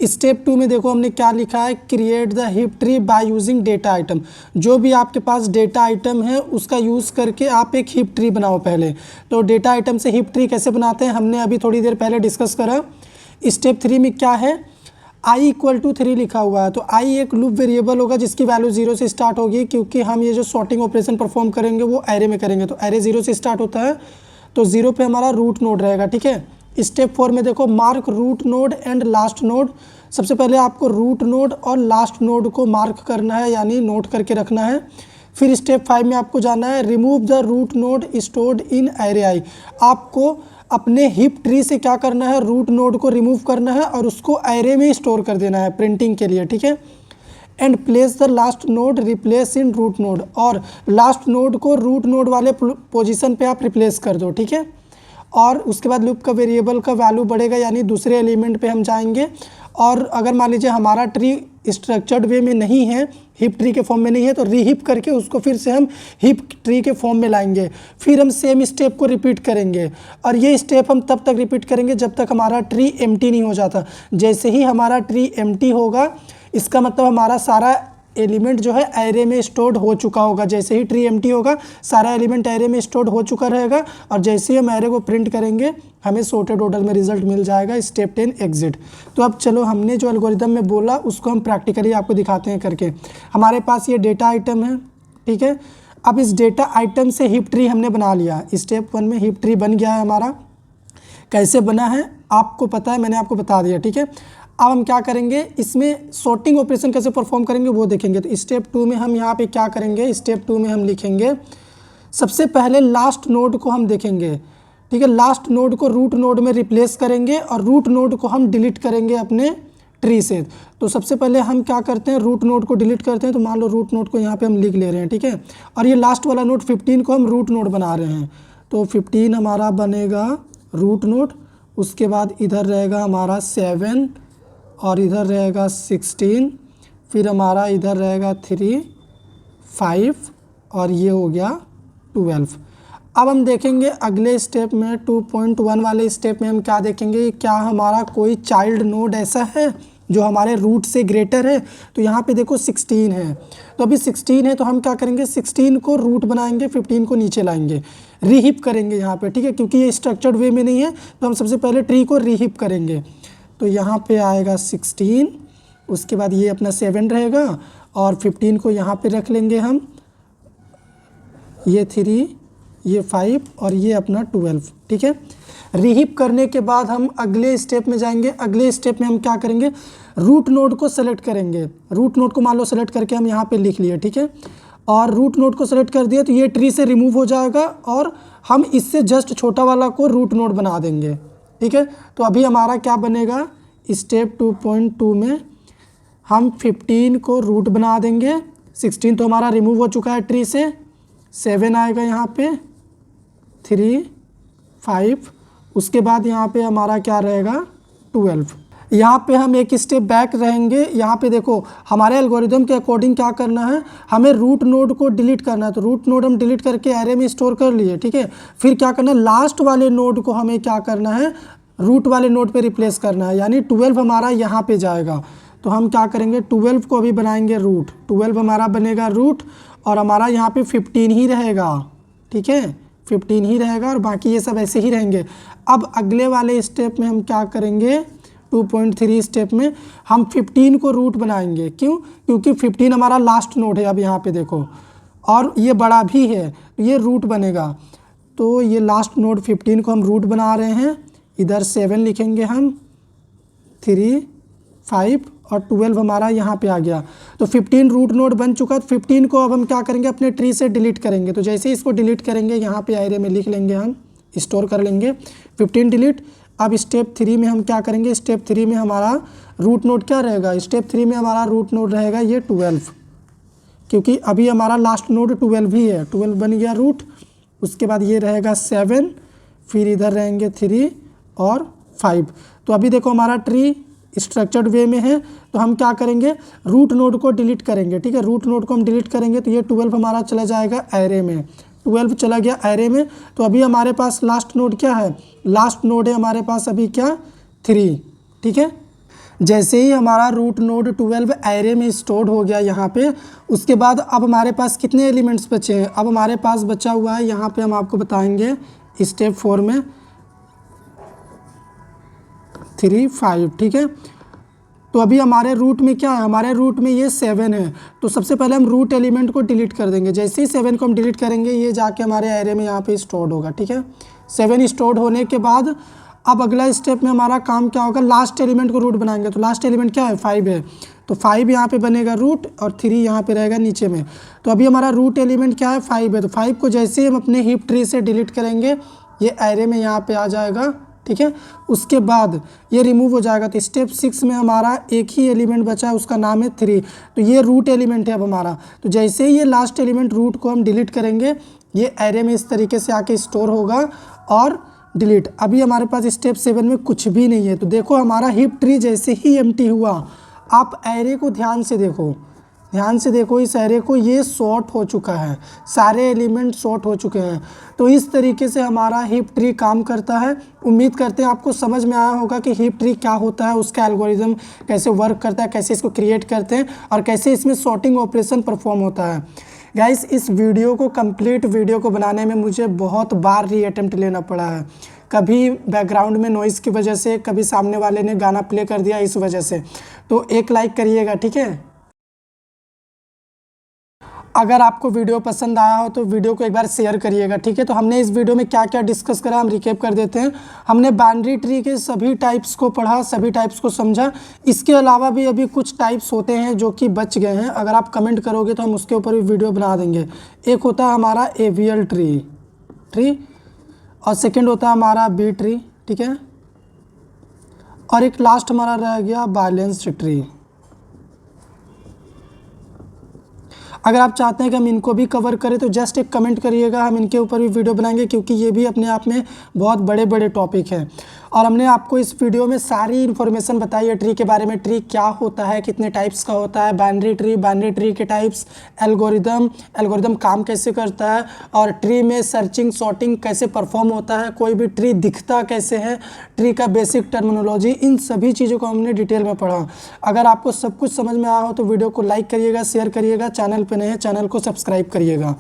स्टेप 2 में देखो हमने क्या लिखा है, create the heap tree by using data item. जो भी आपके पास डेटा आइटम है उसका यूज़ करके आप एक हीप ट्री बनाओ पहले। तो डेटा आइटम से हीप ट्री कैसे बनाते हैं हमने अभी थोड़ी देर पहले डिस्कस करा। स्टेप 3 में क्या है, i = 3 लिखा हुआ है, तो i एक लूप वेरिएबल होगा जिसकी वैल्यू 0 से स्टार्ट होगी, क्योंकि हम ये जो सॉर्टिंग ऑपरेशन परफॉर्म करेंगे वो एरे में करेंगे। तो एरे 0 से स्टार्ट होता है, तो 0 पे हमारा रूट नोड रहेगा, ठीक है। स्टेप 4 में देखो mark root node and last node. सबसे पहले आपको रूट नोड और लास्ट नोड को मार्क करना है, यानी नोट करके रखना है। फिर स्टेप 5 में आपको जाना है remove the root node stored in array I. आपको अपने हीप ट्री से क्या करना है, रूट नोड को रिमूव करना है और उसको एरे में स्टोर कर देना है प्रिंटिंग के लिए, ठीक है। And place the last node replace in root node, और लास्ट नोड को रूट नोड वाले पोजीशन पे आप रिप्लेस कर दो, ठीक है। और उसके बाद लूप का वेरिएबल का वैल्यू बढ़ेगा, यानी दूसरे एलिमेंट पे हम जाएंगे। और अगर मान लीजिए हमारा ट्री स्ट्रक्चर्ड वे में नहीं है, हीप ट्री के फॉर्म में नहीं है, तो रीहीप करके उसको फिर से हम हीप ट्री के फॉर्म में लाएंगे। फिर हम सेम स्टेप को रिपीट करेंगे, और ये स्टेप हम तब तक रिपीट करेंगे जब तक हमारा ट्री एम्प्टी नहीं हो जाता। जैसे ही हमारा ट्री एम्प्टी होगा, इसका मतलब हमारा सारा एलिमेंट जो है एरे में स्टोर्ड हो चुका होगा। जैसे ही ट्री एम्प्टी होगा, सारा एलिमेंट एरे में स्टोर्ड हो चुका रहेगा, और जैसे ही हम एरे को प्रिंट करेंगे हमें सॉर्टेड ऑर्डर में रिजल्ट मिल जाएगा। Step 10 exit. तो अब चलो हमने जो एल्गोरिदम में बोला उसको हम प्रैक्टिकली आपको दिखाते हैं करके। हमारे पास ये डेटा आइटम है, ठीक है। अब इस डेटा आइटम से हीप ट्री हमने बना लिया। स्टेप 1 में हीप ट्री बन गया है हमारा। कैसे बना है आपको पता है, मैंने आपको बता दिया, ठीक है। अब हम क्या करेंगे, इसमें सॉर्टिंग ऑपरेशन कैसे परफॉर्म करेंगे वो देखेंगे। तो स्टेप 2 में हम यहाँ पे क्या करेंगे, स्टेप 2 में हम लिखेंगे सबसे पहले लास्ट नोड को हम देखेंगे, ठीक है। लास्ट नोड को रूट नोड में रिप्लेस करेंगे और रूट नोड को हम डिलीट करेंगे अपने ट्री से। तो सबसे पहले हम क्या करते हैं, रूट नोड को डिलीट करते हैं। तो मान लो रूट नोड को यहाँ पे हम लिख ले रहे हैं, ठीक है। और ये लास्ट वाला नोड 15 को हम रूट नोड बना रहे हैं। तो 15 हमारा बनेगा रूट नोड। उसके बाद इधर रहेगा हमारा 7 और इधर रहेगा 16, फिर हमारा इधर रहेगा 3, 5 और ये हो गया 12। अब हम देखेंगे अगले स्टेप में 2.1 वाले स्टेप में हम क्या देखेंगे, क्या हमारा कोई चाइल्ड नोड ऐसा है जो हमारे रूट से ग्रेटर है। तो यहाँ पे देखो 16 है, तो अभी 16 है तो हम क्या करेंगे 16 को रूट बनाएंगे, 15 को नीचे लाएंगे, रीहिप करेंगे यहाँ पे, ठीक है, क्योंकि ये स्ट्रक्चर्ड वे में नहीं है तो हम सबसे पहले ट्री को रीहिप करेंगे। तो यहाँ पे आएगा 16, उसके बाद ये अपना 7 रहेगा और 15 को यहाँ पे रख लेंगे हम, ये 3, ये 5 और ये अपना 12, ठीक है। रीहिप करने के बाद हम अगले स्टेप में जाएंगे। अगले स्टेप में हम क्या करेंगे, रूट नोड को सेलेक्ट करेंगे। रूट नोड को मान लो सेलेक्ट करके हम यहाँ पे लिख लिए, ठीक है, और रूट नोड को सेलेक्ट कर दिया तो ये ट्री से रिमूव हो जाएगा और हम इससे जस्ट छोटा वाला को रूट नोड बना देंगे, ठीक है। तो अभी हमारा क्या बनेगा, स्टेप 2.2 में हम 15 को रूट बना देंगे, 16 तो हमारा रिमूव हो चुका है ट्री से, 7 आएगा यहाँ पे, 3, 5, उसके बाद यहाँ पे हमारा क्या रहेगा 12। यहाँ पे हम एक स्टेप बैक रहेंगे। यहाँ पे देखो हमारे एल्गोरिदम के अकॉर्डिंग क्या करना है, हमें रूट नोड को डिलीट करना है। तो रूट नोड हम डिलीट करके एरे में स्टोर कर लिए, ठीक है। फिर क्या करना है, लास्ट वाले नोड को हमें क्या करना है, रूट वाले नोड पे रिप्लेस करना है, यानी 12 हमारा यहाँ पे जाएगा। तो हम क्या करेंगे 12 को अभी बनाएंगे रूट, 12 हमारा बनेगा रूट और हमारा यहाँ पे 15 ही रहेगा, ठीक है, 15 ही रहेगा और बाकी ये सब ऐसे ही रहेंगे। अब अगले वाले स्टेप में हम क्या करेंगे, 2.3 स्टेप में हम 15 को रूट बनाएंगे। क्यों, क्योंकि 15 हमारा लास्ट नोड है, अब यहाँ पे देखो, और ये बड़ा भी है तो ये रूट बनेगा। तो ये लास्ट नोड 15 को हम रूट बना रहे हैं, इधर 7 लिखेंगे हम, 3, 5 और 12 हमारा यहाँ पे आ गया। तो 15 रूट नोड बन चुका। तो 15 को अब हम क्या करेंगे, अपने ट्री से डिलीट करेंगे। तो जैसे ही इसको डिलीट करेंगे यहाँ पे एरे में लिख लेंगे, हम स्टोर कर लेंगे 15 डिलीट। अब स्टेप 3 में हम क्या करेंगे, स्टेप 3 में हमारा रूट नोड क्या रहेगा, स्टेप 3 में हमारा रूट नोड रहेगा ये 12, क्योंकि अभी हमारा लास्ट नोड 12 ही है, 12 बन गया रूट। उसके बाद ये रहेगा 7, फिर इधर रहेंगे 3 और 5। तो अभी देखो हमारा ट्री स्ट्रक्चर्ड वे में है, तो हम क्या करेंगे, रूट नोड को डिलीट करेंगे, ठीक है। रूट नोड को हम डिलीट करेंगे तो ये 12 हमारा चला जाएगा एरे में, 12 चला गया एरे में। तो अभी हमारे पास लास्ट नोड क्या है, लास्ट नोड है हमारे पास अभी क्या 3, ठीक है। जैसे ही हमारा रूट नोड 12 एरे में स्टोर्ड हो गया यहाँ पे, उसके बाद अब हमारे पास कितने एलिमेंट्स बचे हैं, अब हमारे पास बचा हुआ है यहाँ पे हम आपको बताएंगे स्टेप 4 में 3, 5, ठीक है। तो अभी हमारे रूट में क्या है, हमारे रूट में ये 7 है। तो सबसे पहले हम रूट एलिमेंट को डिलीट कर देंगे। जैसे ही 7 को हम डिलीट करेंगे ये जाके हमारे एरे में यहाँ पे स्टोर्ड होगा, ठीक है। 7 स्टोर्ड होने के बाद अब अगला स्टेप में हमारा काम क्या होगा, लास्ट एलिमेंट को रूट बनाएंगे। तो लास्ट एलिमेंट क्या है 5 है, तो 5 यहाँ पे बनेगा रूट और 3 यहाँ पे रहेगा नीचे में। तो अभी हमारा रूट एलिमेंट क्या है 5 है। तो 5 को जैसे ही हम अपने हीप ट्री से डिलीट करेंगे ये एरे में यहाँ पे आ जाएगा, ठीक है। उसके बाद ये रिमूव हो जाएगा। तो स्टेप 6 में हमारा एक ही एलिमेंट बचा है, उसका नाम है 3। तो ये रूट एलिमेंट है अब हमारा। तो जैसे ही ये लास्ट एलिमेंट रूट को हम डिलीट करेंगे ये एरे में इस तरीके से आके स्टोर होगा और डिलीट। अभी हमारे पास स्टेप 7 में कुछ भी नहीं है। तो देखो हमारा हीप ट्री जैसे ही एम्प्टी हुआ, आप एरे को ध्यान से देखो, ध्यान से देखो इस एरे को, ये सॉर्ट हो चुका है, सारे एलिमेंट सॉर्ट हो चुके हैं। तो इस तरीके से हमारा हीप ट्री काम करता है। उम्मीद करते हैं आपको समझ में आया होगा कि हीप ट्री क्या होता है, उसका एल्गोरिदम कैसे वर्क करता है, कैसे इसको क्रिएट करते हैं और कैसे इसमें सॉर्टिंग ऑपरेशन परफॉर्म होता है। गाइस इस वीडियो को कंप्लीट वीडियो को बनाने में मुझे बहुत बार रीअटेम्प्ट लेना पड़ा है। कभी बैकग्राउंड में नॉइज़ की वजह से, कभी सामने वाले ने गाना प्ले कर दिया इस वजह से। तो एक लाइक करिएगा, ठीक है। अगर आपको वीडियो पसंद आया हो तो वीडियो को एक बार शेयर करिएगा, ठीक है। तो हमने इस वीडियो में क्या क्या डिस्कस करा हम रिकैप कर देते हैं। हमने बाइनरी ट्री के सभी टाइप्स को पढ़ा, सभी टाइप्स को समझा। इसके अलावा भी अभी कुछ टाइप्स होते हैं जो कि बच गए हैं, अगर आप कमेंट करोगे तो हम उसके ऊपर भी वीडियो बना देंगे। एक होता है हमारा एवियल ट्री और सेकेंड होता है हमारा बी ट्री, ठीक है। और एक लास्ट हमारा रह गया बैलेंस्ड ट्री। अगर आप चाहते हैं कि हम इनको भी कवर करें तो जस्ट एक कमेंट करिएगा, हम इनके ऊपर भी वीडियो बनाएंगे, क्योंकि ये भी अपने आप में बहुत बड़े बड़े टॉपिक हैं। और हमने आपको इस वीडियो में सारी इन्फॉर्मेशन बताई है ट्री के बारे में। ट्री क्या होता है, कितने टाइप्स का होता है, बाइनरी ट्री के टाइप्स, एल्गोरिदम काम कैसे करता है, और ट्री में सर्चिंग सॉर्टिंग कैसे परफॉर्म होता है, कोई भी ट्री दिखता कैसे है, ट्री का बेसिक टर्मिनोलॉजी, इन सभी चीज़ों को हमने डिटेल में पढ़ा। अगर आपको सब कुछ समझ में आया हो तो वीडियो को लाइक करिएगा, शेयर करिएगा, चैनल पर नए हैं चैनल को सब्सक्राइब करिएगा।